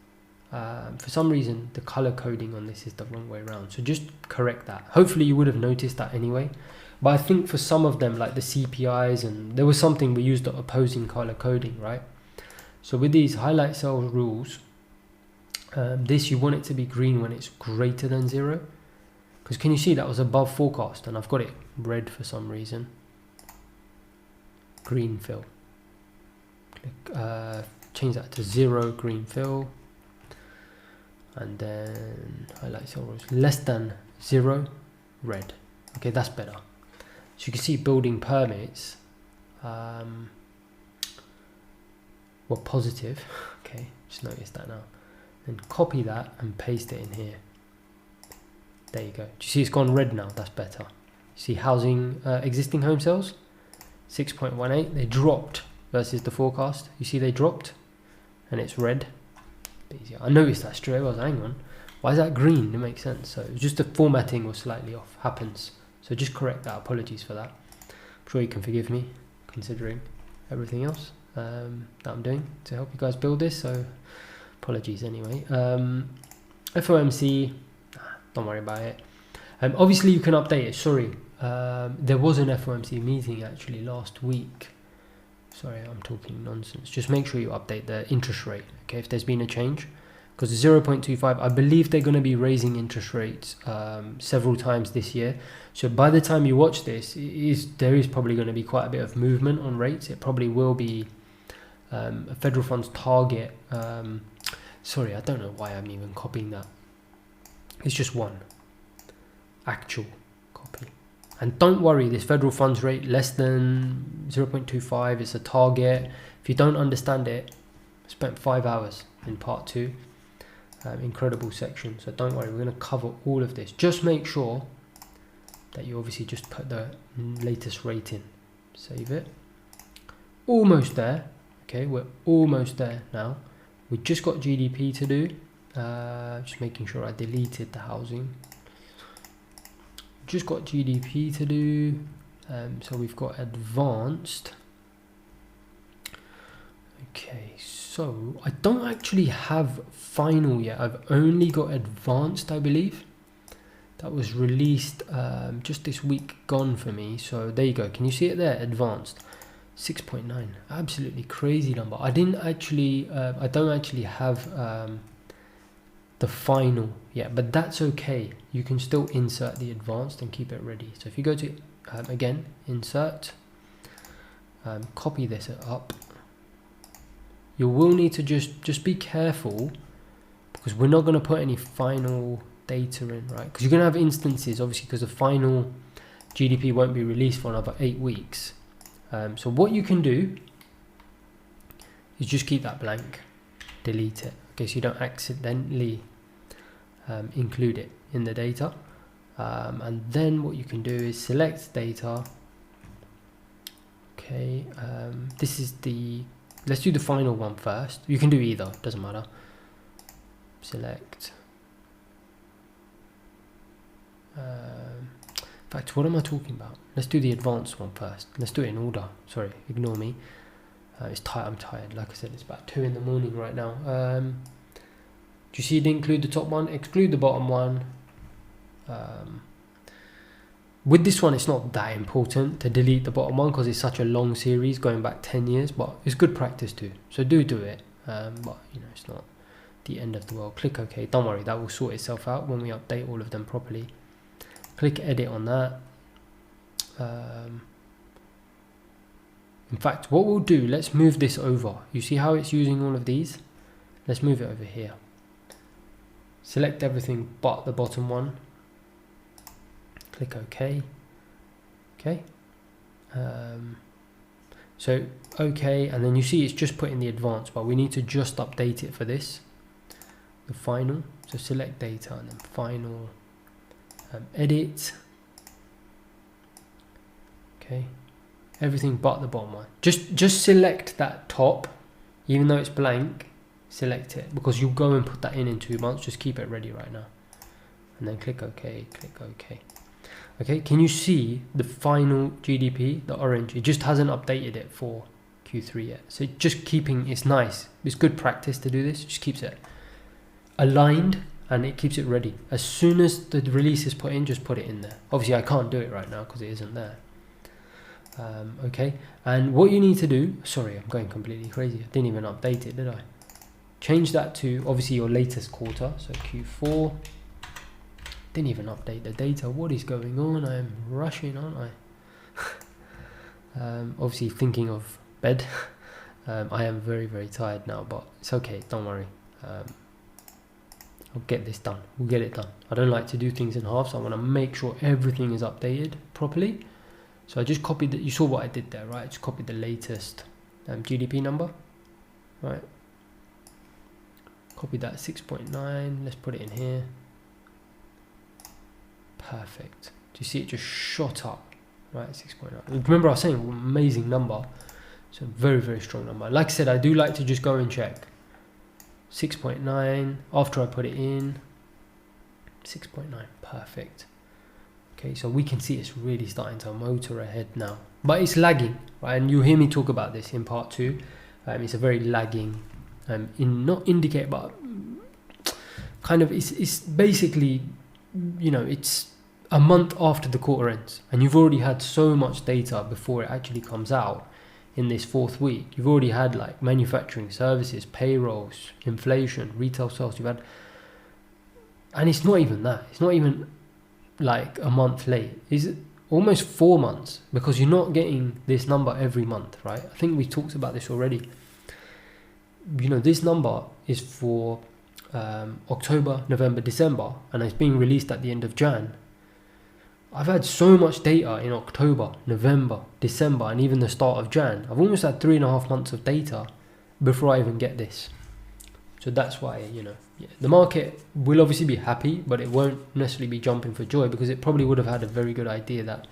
For some reason the color coding on this is the wrong way around, so just correct that. Hopefully you would have noticed that anyway, but I think for some of them, like the CPIs, and there was something we used the opposing color coding, right? So with these highlight cell rules, this you want it to be green when it's greater than 0, because can you see that was above forecast, and I've got it red for some reason. Green fill, click, change that to 0, green fill. And then highlight cell rules less than 0, red. Okay, that's better. So you can see building permits were positive. Okay, just notice that now. Then copy that and paste it in here. There you go. Do you see it's gone red now? That's better. You see housing, existing home sales, 6.18. They dropped versus the forecast. You see they dropped, and it's red. Easier. I noticed that straight away. I was, hang on, why is that green? It makes sense. So it was just the formatting was slightly off. Happens. So just correct that. Apologies for that. I'm sure you can forgive me, considering everything else that I'm doing to help you guys build this. So apologies anyway. FOMC, don't worry about it. Obviously you can update it. Sorry, there was an FOMC meeting actually last week. Sorry, I'm talking nonsense. Just make sure you update the interest rate, okay, if there's been a change. Because 0.25, I believe they're going to be raising interest rates several times this year. So by the time you watch this, there is probably going to be quite a bit of movement on rates. It probably will be a federal funds target. Sorry, I don't know why I'm even copying that. It's just one actual copy. And don't worry, this federal funds rate less than 0.25, it's a target. If you don't understand it, I spent 5 hours in part 2. Incredible section. So don't worry, we're going to cover all of this. Just make sure that you obviously just put the latest rate in. Save it. Almost there. Okay, we're almost there now. We just got GDP to do. Just making sure I deleted the housing. Just got GDP to do. So we've got advanced. Okay, so I don't actually have final yet. I've only got advanced, I believe. That was released just this week gone for me. So there you go. Can you see it there? Advanced 6.9. Absolutely crazy number. I don't actually have the final yet, but that's okay. You can still insert the advanced and keep it ready. So if you go to again, insert, copy this up. You will need to just be careful, because we're not going to put any final data in, right? Because you're going to have instances, obviously, because the final GDP won't be released for another 8 weeks. So what you can do is just keep that blank, delete it, okay, so you don't accidentally include it in the data. And then what you can do is select data. Okay, this is the, let's do the final one first. You can do either, doesn't matter. Select. In fact, what am I talking about? Let's do the advanced one first. Let's do it in order. Sorry, ignore me. It's tired. I'm tired. Like I said, it's about 2 in the morning right now. Do you see it include the top one? Exclude the bottom one. With this one, it's not that important to delete the bottom one because it's such a long series going back 10 years, but it's good practice too. So do it. But you know, it's not the end of the world. Click OK. Don't worry, that will sort itself out when we update all of them properly. Click edit on that. In fact, what we'll do, let's move this over. You see how it's using all of these? Let's move it over here. Select everything but the bottom one. Click OK. Okay. So OK, and then you see it's just put in the advanced, but we need to just update it for this. The final. So select data and then final. Edit. Okay. Everything but the bottom one. Just select that top, even though it's blank. Select it, because you'll go and put that in 2 months. Just keep it ready right now, and then click OK. Click OK. Okay, can you see the final GDP, the orange? It just hasn't updated it for Q3 yet. So just keeping, it's nice. It's good practice to do this. It just keeps it aligned and it keeps it ready. As soon as the release is put in, just put it in there. Obviously, I can't do it right now because it isn't there. Okay, and what you need to do, sorry, I'm going completely crazy. I didn't even update it, did I? Change that to obviously your latest quarter, so Q4. Didn't even update the data. What is going on? I am rushing, aren't I? Obviously thinking of bed. I am very, very tired now, but it's okay. Don't worry. I'll get this done. We'll get it done. I don't like to do things in halves. So I want to make sure everything is updated properly. So I just copied you saw what I did there, right? I just copied the latest GDP number, right? Copy that 6.9. Let's put it in here. Perfect. Do you see it just shot up, right? 6.9. Remember I was saying amazing number. So very, very strong number. Like I said, I do like to just go and check. 6.9 after I put it in. 6.9. Perfect. Okay, so we can see it's really starting to motor ahead now, but it's lagging, right? And you hear me talk about this in part 2. It's a very lagging, not indicate, but kind of it's basically, you know, it's a month after the quarter ends, and you've already had so much data before it actually comes out in this 4th week. You've already had like manufacturing, services, payrolls, inflation, retail sales. You've had, and it's not even that. It's not even like a month late. Is it almost 4 months, because you're not getting this number every month, right? I think we talked about this already. you know, this number is for October, November, December, and it's being released at the end of Jan. I've had so much data in October, November, December, and even the start of Jan. I've almost had 3.5 months of data before I even get this. So that's why, you know, yeah, the market will obviously be happy, but it won't necessarily be jumping for joy, because it probably would have had a very good idea that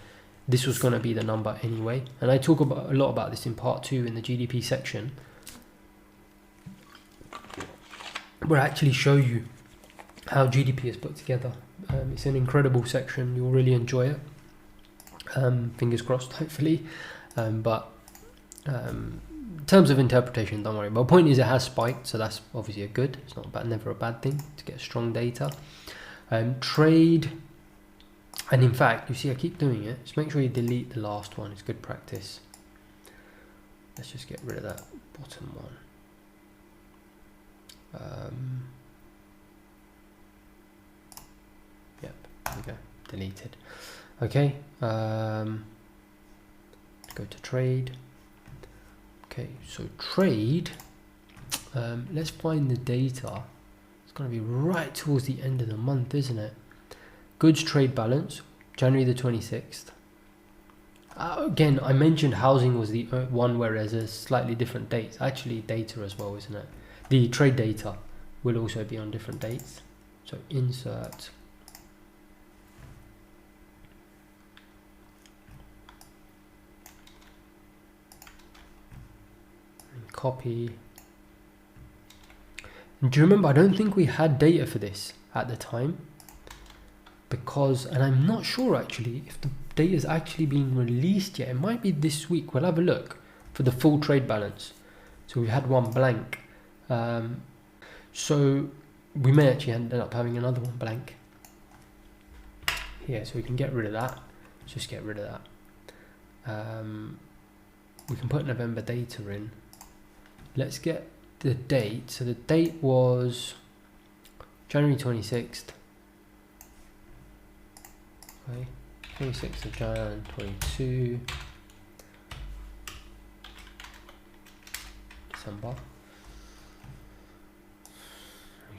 this was going to be the number anyway. And I talk about a lot about this in part 2 in the GDP section, where I actually show you how GDP is put together. It's an incredible section. You'll really enjoy it. Fingers crossed, hopefully. In terms of interpretation, don't worry. But the point is, it has spiked, so that's obviously a good. It's not bad, never a bad thing to get strong data. Trade, and in fact, you see, I keep doing it. Just make sure you delete the last one. It's good practice. Let's just get rid of that bottom one. Yep, there we go, deleted. Okay, go to trade. Okay, so trade, let's find the data. It's going to be right towards the end of the month, isn't it? Goods trade balance, January the 26th. Again, I mentioned housing was the one where there's a slightly different dates. Actually, data as well, isn't it? The trade data will also be on different dates. So insert. And copy. And do you remember, I don't think we had data for this at the time. Because, and I'm not sure actually if the data is actually being released yet. It might be this week. We'll have a look for the full trade balance. So we had one blank. So we may actually end up having another one blank here, so we can get rid of that. Let's just get rid of that. We can put November data in. Let's get the date. So the date was January 26th. Okay, 26th of Jan 22. December.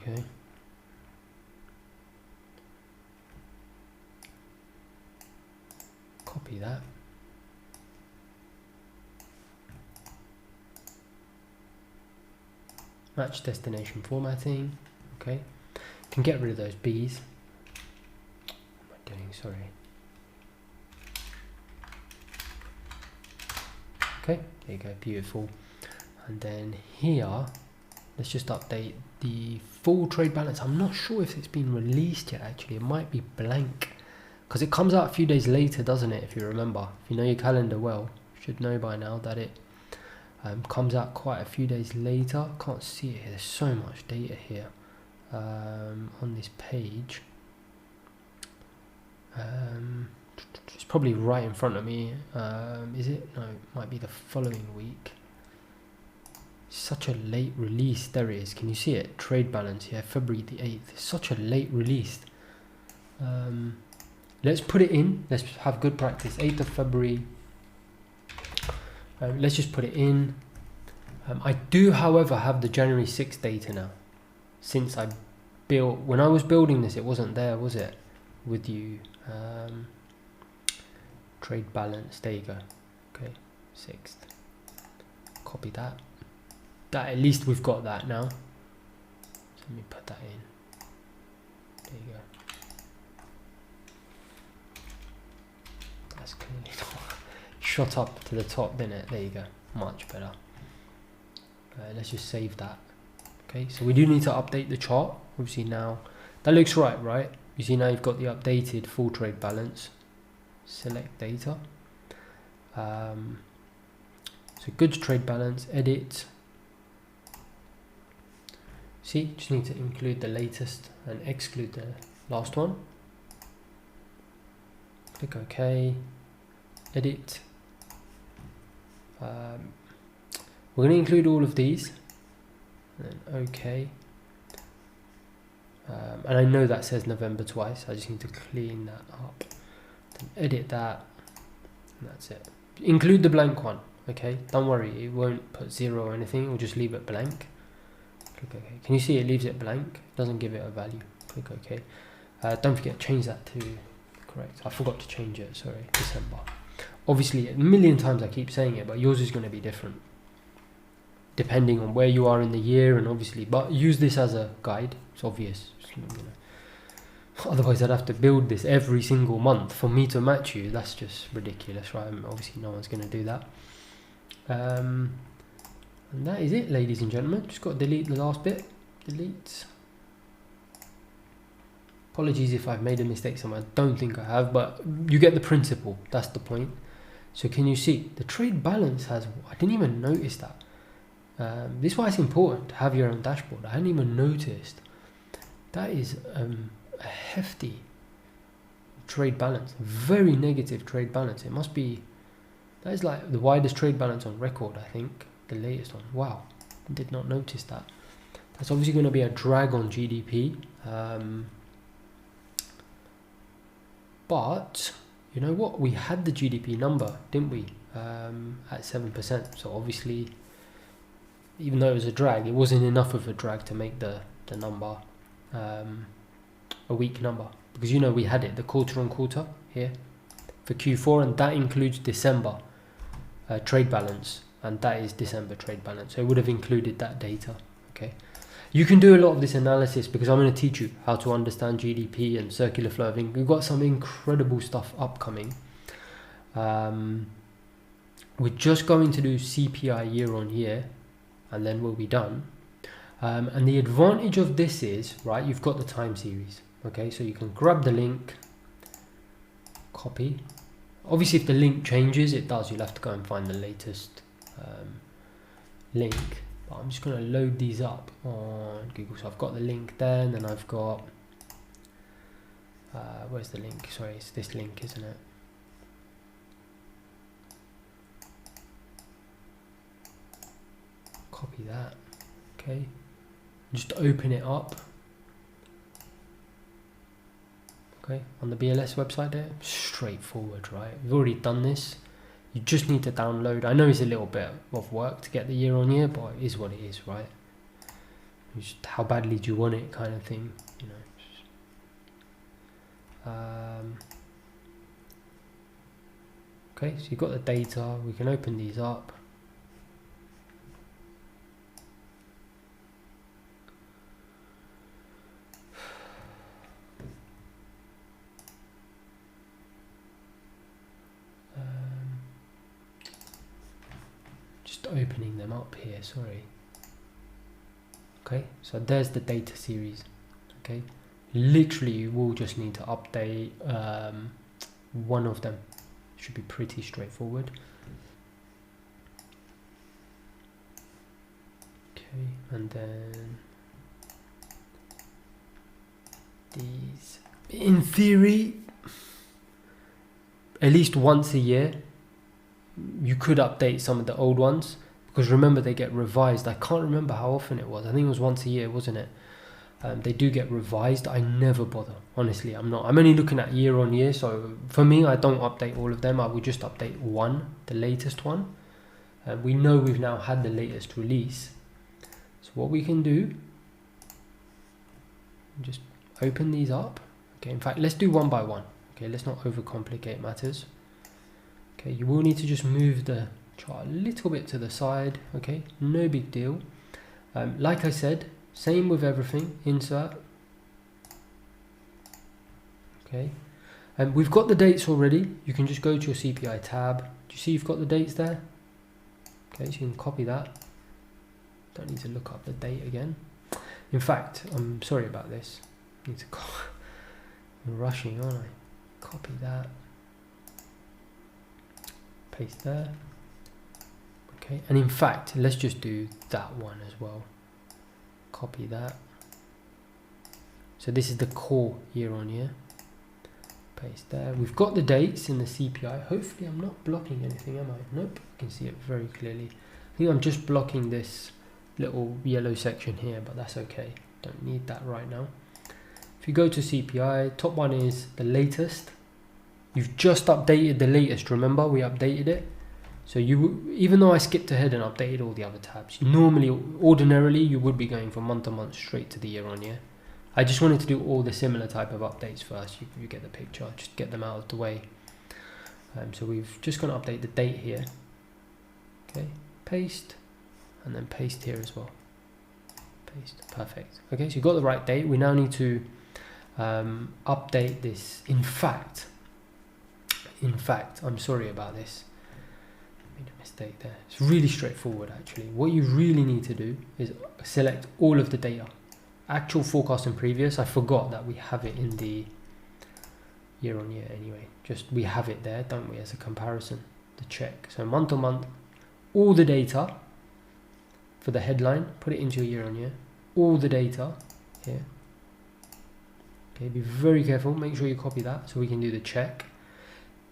Okay. Copy that. Match destination formatting. Okay. Can get rid of those B's. What am I doing? Sorry. Okay. There you go. Beautiful. And then here, let's just update the full trade balance. I'm not sure if it's been released yet actually. It might be blank because it comes out a few days later, doesn't it? If you remember, if you know your calendar well, you should know by now that it comes out quite a few days later. Can't see it here. There's so much data here on this page. It's probably right in front of me. Is it? No, it might be the following week. Such a late release. There it is. Can you see it? Trade balance here, February the 8th. Such a late release. Let's put it in. Let's have good practice. 8th of February. Let's just put it in. I do, however, have the January 6th data now. Since I built, when I was building this, it wasn't there, was it? With you. Trade balance. There you go. Okay. 6th. Copy that. That at least we've got that now. So let me put that in. There you go. That's clearly not shot up to the top, didn't it? There you go. Much better. Let's just save that. Okay, so we do need to update the chart. Obviously now, that looks right? You see now you've got the updated full trade balance. Select data. So goods trade balance, edit. See, just need to include the latest and exclude the last one. Click OK. Edit. We're going to include all of these. And then OK. And I know that says November twice. I just need to clean that up. Then edit that. And that's it. Include the blank one. Okay. Don't worry. It won't put 0 or anything. We'll just leave it blank. Click OK. Can you see it leaves it blank? It doesn't give it a value. Click OK. Don't forget, change that to correct. I forgot to change it, sorry, December. Obviously, a million times I keep saying it, but yours is going to be different depending on where you are in the year, and obviously, but use this as a guide. It's obvious, you know. Otherwise I'd have to build this every single month for me to match you. That's just ridiculous, right? Obviously no one's going to do that. And that is it, ladies and gentlemen. Just got to delete the last bit. Delete. Apologies if I've made a mistake somewhere. I don't think I have, but you get the principle. That's the point. So can you see the trade balance has, I didn't even notice that. This is why it's important to have your own dashboard. I hadn't even noticed. That is a hefty trade balance, very negative trade balance. It must be, that is like the widest trade balance on record, I think, the latest one. Wow, I did not notice that. That's obviously going to be a drag on GDP. But you know what? We had the GDP number, didn't we? At 7%. So obviously, even though it was a drag, it wasn't enough of a drag to make the number a weak number, because you know we had it, the quarter on quarter here for Q4, and that includes December trade balance, and that is December trade balance, so it would have included that data. Okay, you can do a lot of this analysis because I'm going to teach you how to understand GDP and circular flow of income. We've got some incredible stuff upcoming. We're just going to do CPI year on year, and then we'll be done. And the advantage of this is, right, you've got the time series. Okay, so you can grab the link, copy. Obviously, if the link changes, it does. You'll have to go and find the latest link. But I'm just going to load these up on Google. So I've got the link there, and then I've got, where's the link? Sorry, it's this link, isn't it? Copy that. Okay, just open it up. Okay, on the BLS website there, straightforward, right? We've already done this. You just need to download. I know it's a little bit of work to get the year on year, but it is what it is, right? Just how badly do you want it, kind of thing, you know. Okay, so you've got the data. We can open these up. Opening them up here, sorry. Okay, so there's the data series. Okay, literally you will just need to update one of them. Should be pretty straightforward. Okay, and then these, in theory, at least once a year you could update some of the old ones, because remember, they get revised. I can't remember how often it was. I think it was once a year, wasn't it? They do get revised. I never bother, honestly. I'm only looking at year on year, so for me, I don't update all of them. I will just update one, the latest one. We know we've now had the latest release, so what we can do, just open these up. Okay, in fact, let's do one by one. Okay, let's not overcomplicate matters. Okay, you will need to just move the chart a little bit to the side. Okay, no big deal. Like I said, same with everything. Insert. Okay, and we've got the dates already. You can just go to your CPI tab. Do you see you've got the dates there? Okay, so you can copy that. Don't need to look up the date again. In fact, I'm sorry about this. I need to I'm rushing, aren't I? Copy that. Paste there. Okay, and in fact, let's just do that one as well. Copy that. So this is the core year on year. Paste there. We've got the dates in the CPI. Hopefully I'm not blocking anything, am I? Nope, I can see it very clearly. I think I'm just blocking this little yellow section here, but that's okay. Don't need that right now. If you go to CPI, top one is the latest. You've just updated the latest, remember? We updated it. So even though I skipped ahead and updated all the other tabs, ordinarily you would be going from month to month straight to the year on year. I just wanted to do all the similar type of updates first. You get the picture, just get them out of the way. So we've just going to update the date here. Okay, paste, and then paste here as well. Paste, perfect. Okay, so you've got the right date. We now need to update this. In fact, I'm sorry about this. I made a mistake there. It's really straightforward actually. What you really need to do is select all of the data. Actual, forecast and previous, I forgot that we have it in the year on year anyway. Just we have it there, don't we, as a comparison, the check. So month on month, all the data for the headline, put it into your year on year. All the data here. Okay, be very careful, make sure you copy that so we can do the check.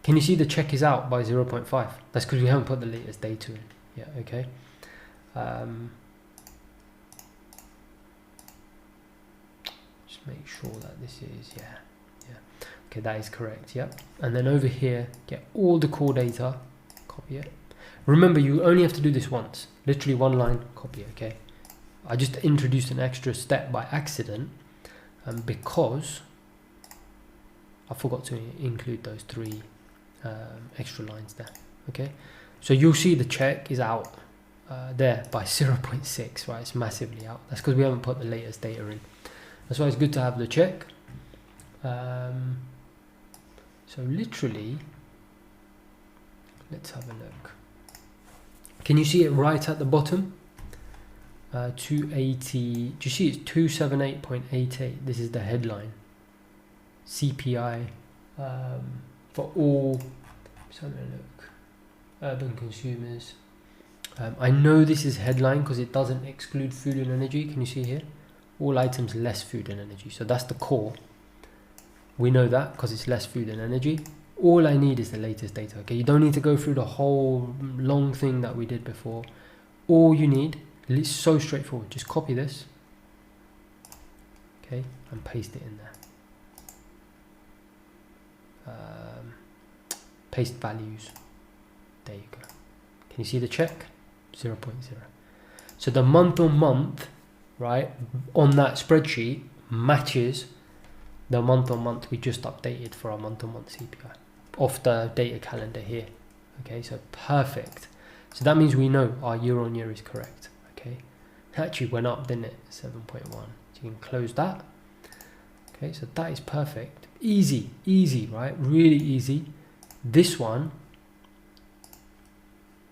Can you see the check is out by 0.5? That's because we haven't put the latest data in. Yeah, okay. Just make sure that this is, yeah. Okay, that is correct, yep. And then over here, get all the core data, copy it. Remember, you only have to do this once, literally one line, copy it, okay? I just introduced an extra step by accident because I forgot to include those 3 extra lines there, okay? So you'll see the check is out there by 0.6, right? It's massively out. That's because we haven't put the latest data in. That's why it's good to have the check. So literally, let's have a look. Can you see it right at the bottom? 280, do you see it's 278.88? This is the headline. CPI for all, let's have a look, urban consumers. I know this is headline because it doesn't exclude food and energy. Can you see here? All items less food and energy. So that's the core. We know that because it's less food and energy. All I need is the latest data. Okay, you don't need to go through the whole long thing that we did before. All you need, it's so straightforward. Just copy this, okay, and paste it in there. Paste values. There you go. Can you see the check? 0.0. So the month on month, right, on that spreadsheet matches the month on month we just updated for our month on month CPI off the data calendar here. Okay, so perfect. So that means we know our year on year is correct. Okay, it actually went up, didn't it? 7.1. So you can close that. Okay, so that is perfect. Easy, right? Really easy. This one,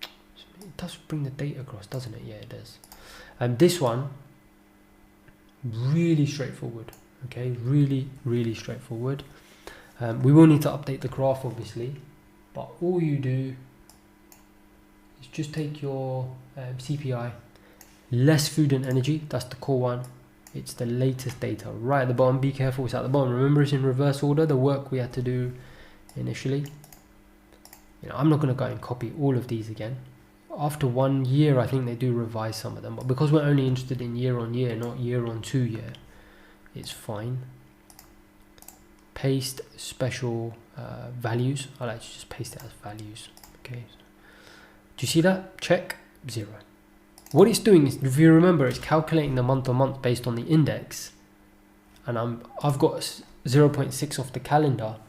it does bring the data across, doesn't it? Yeah, it does. And this one, really straightforward. Okay, really straightforward. We will need to update the graph obviously, but all you do is just take your CPI, less food and energy, that's the core one. It's the latest data right at the bottom. Be careful, it's at the bottom. Remember, it's in reverse order, the work we had to do initially. You know, I'm not going to go and copy all of these again. After 1 year, I think they do revise some of them, but because we're only interested in year on year, not year on 2 year, it's fine. Paste special values. I like to just paste it as values. Okay. Do you see that? Check 0. What it's doing is, if you remember, it's calculating the month on month based on the index, and I've got 0.6 off the calendar.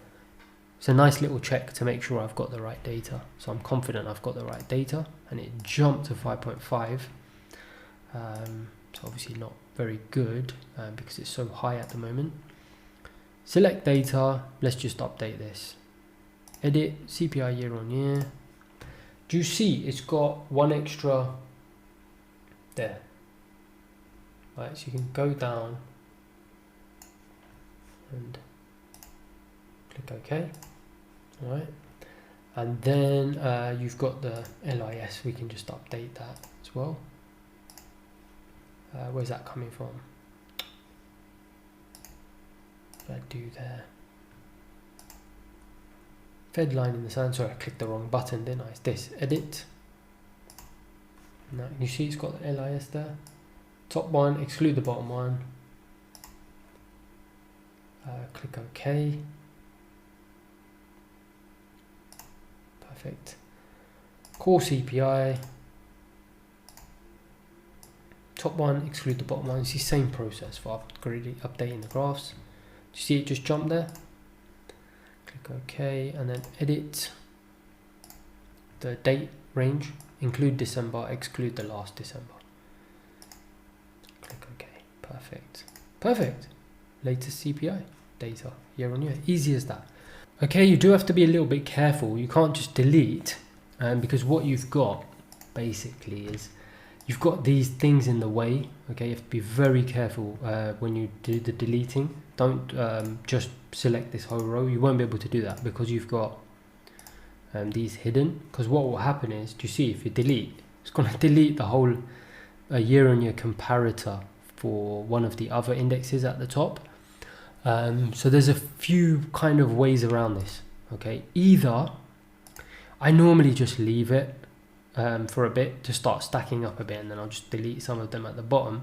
It's a nice little check to make sure I've got the right data. So I'm confident I've got the right data, and it jumped to 5.5. So obviously not very good because it's so high at the moment. Select data, let's just update this. Edit CPI year on year. Do you see it's got one extra there? Right, so you can go down and click OK. All right, and then you've got the LIS. We can just update that as well. Where's that coming from? What did I do there? Fed line in the sand. Sorry, I clicked the wrong button, didn't I? It's this, edit. Now you see it's got the LIS there. Top one, exclude the bottom one. Click OK. Perfect. core CPI, top one, exclude the bottom one. It's the same process for updating the graphs. Do you see it just jump there? Click OK, and then edit the date range, include December, exclude the last December. Click OK, perfect. Perfect. Latest CPI data, year on year, easy as that. Okay, you do have to be a little bit careful. You can't just delete, because what you've got basically is you've got these things in the way. Okay, you have to be very careful when you do the deleting. Don't just select this whole row. You won't be able to do that because you've got these hidden. Because what will happen is, do you see, if you delete, it's going to delete the whole year-on-year comparator for one of the other indexes at the top. So there's a few kind of ways around this. Okay, either I normally just leave it for a bit to start stacking up a bit, and then I'll just delete some of them at the bottom.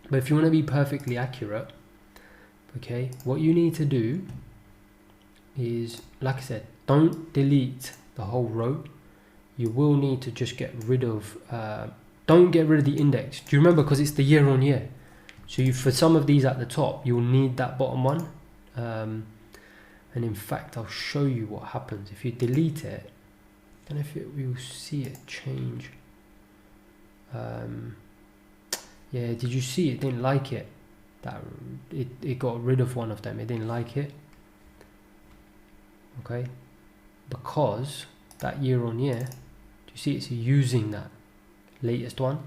But if you want to be perfectly accurate, okay, what you need to do is, like I said, don't delete the whole row. You will need to just get rid of, don't get rid of the index. Do you remember? Because it's the year on year. So you, for some of these at the top, you'll need that bottom one. And in fact, I'll show you what happens if you delete it. And if you'll see it change. Yeah, did you see it didn't like it? That it got rid of one of them. It didn't like it. Okay, because that year on year, do you see it's using that latest one?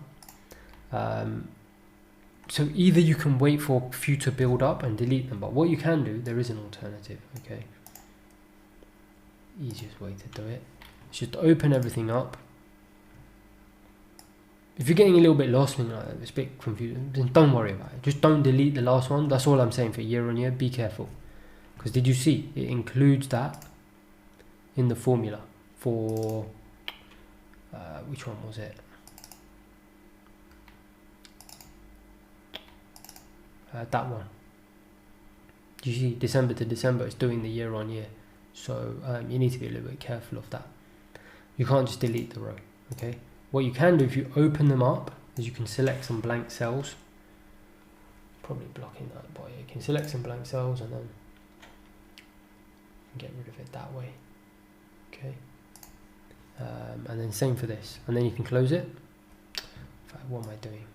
So either you can wait for a few to build up and delete them, but what you can do, there is an alternative. Okay, easiest way to do it is just open everything up. If you're getting a little bit lost and like it's a bit confusing, then don't worry about it. Just don't delete the last one. That's all I'm saying for year on year. Be careful, because did you see it includes that in the formula for which one was it? That one. You see, December to December, it's doing the year on year. So you need to be a little bit careful of that. You can't just delete the row. Okay. What you can do if you open them up is you can select some blank cells. Probably blocking that, but you can select some blank cells and then get rid of it that way. Okay. And then same for this, and then you can close it. In fact, what am I doing?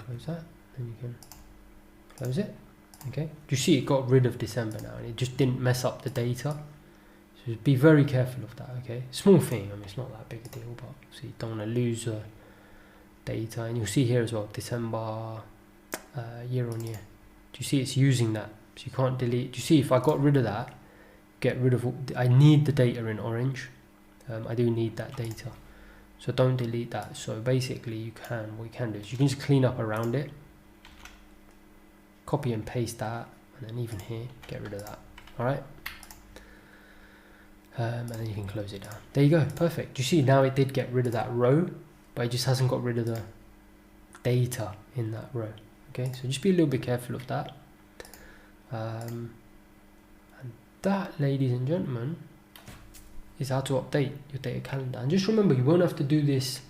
Close that, and you can close it. Okay, do you see it got rid of December now, and it just didn't mess up the data? So be very careful of that. Okay, small thing. I mean, it's not that big a deal, but so you don't want to lose data. And you'll see here as well, December year on year. Do you see it's using that? So you can't delete. Do you see if I got rid of that, get rid of? I need the data in orange. I do need that data. So don't delete that. So basically what you can do is you can just clean up around it, copy and paste that, and then even here, get rid of that. All right. And then you can close it down. There you go, perfect. You see now it did get rid of that row, but it just hasn't got rid of the data in that row. Okay, so just be a little bit careful of that. And that, ladies and gentlemen, is how to update your data calendar. And just remember, you won't have to do this.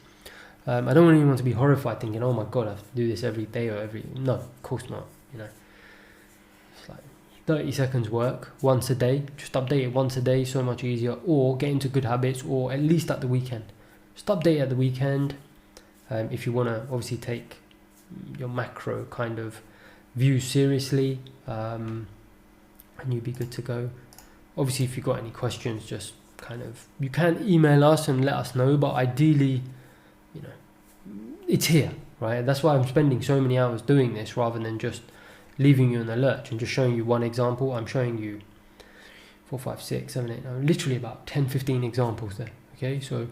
I don't want anyone to be horrified thinking, oh my god, I have to do this every day or every... No, of course not. You know, it's like 30 seconds work once a day. Just update it once a day, so much easier. Or get into good habits, or at least at the weekend. Just update at the weekend. If you want to obviously take your macro kind of view seriously, and you'll be good to go. Obviously, if you've got any questions, just kind of, you can email us and let us know, but ideally, you know, it's here, right? That's why I'm spending so many hours doing this rather than just leaving you in the lurch and just showing you one example. I'm showing you 4, 5, 6, 7, 8, 9, literally about 10, 15 examples there. Okay, so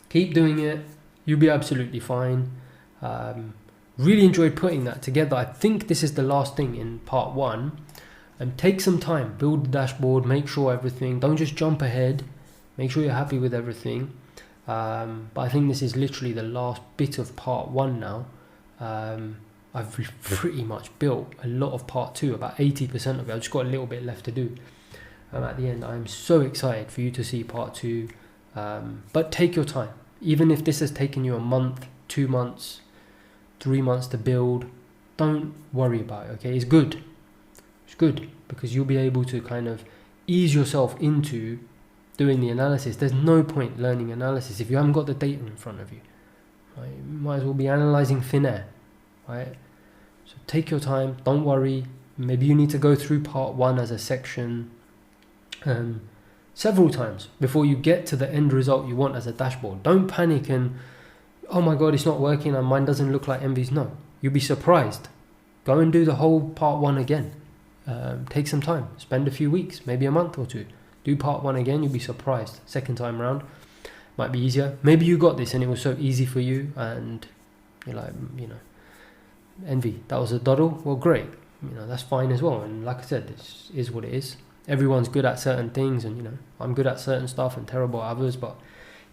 keep doing it. You'll be absolutely fine. Really enjoyed putting that together. I think this is the last thing in part 1. And take some time, build the dashboard, make sure everything, don't just jump ahead, make sure you're happy with everything. But I think this is literally the last bit of part 1 now. I've pretty much built a lot of part 2, about 80% of it. I've just got a little bit left to do. at the end. I'm so excited for you to see part 2. But take your time. Even if this has taken you a month, 2 months, 3 months to build, don't worry about it, okay? It's good. It's good because you'll be able to kind of ease yourself into doing the analysis. There's no point learning analysis if you haven't got the data in front of you. Right? You might as well be analyzing thin air, right? So take your time, don't worry. Maybe you need to go through part 1 as a section several times before you get to the end result you want as a dashboard. Don't panic and, oh my god, it's not working and mine doesn't look like Envy's. No, you'll be surprised. Go and do the whole part 1 again. Take some time, spend a few weeks, maybe a month or 2. Do part 1 again, you'll be surprised. Second time round might be easier. Maybe you got this and it was so easy for you and you're like, Envy, that was a doddle. Well, great, that's fine as well. And like I said, this is what it is. Everyone's good at certain things, and I'm good at certain stuff and terrible at others, but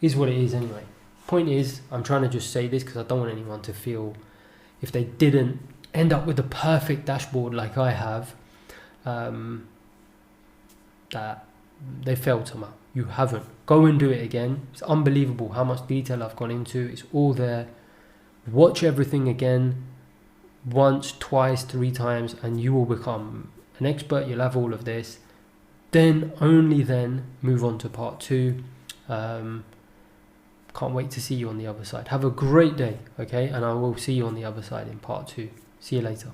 it is what it is anyway. Point is, I'm trying to just say this because I don't want anyone to feel, if they didn't end up with the perfect dashboard like I have, that they failed somehow. You haven't. Go and do it again. It's unbelievable how much detail I've gone into. It's all there. Watch everything again once, twice, 3 times, and you will become an expert. You'll have all of this. Then, only then, move on to part 2. Can't wait to see you on the other side. Have a great day, okay? And I will see you on the other side in part 2. See you later.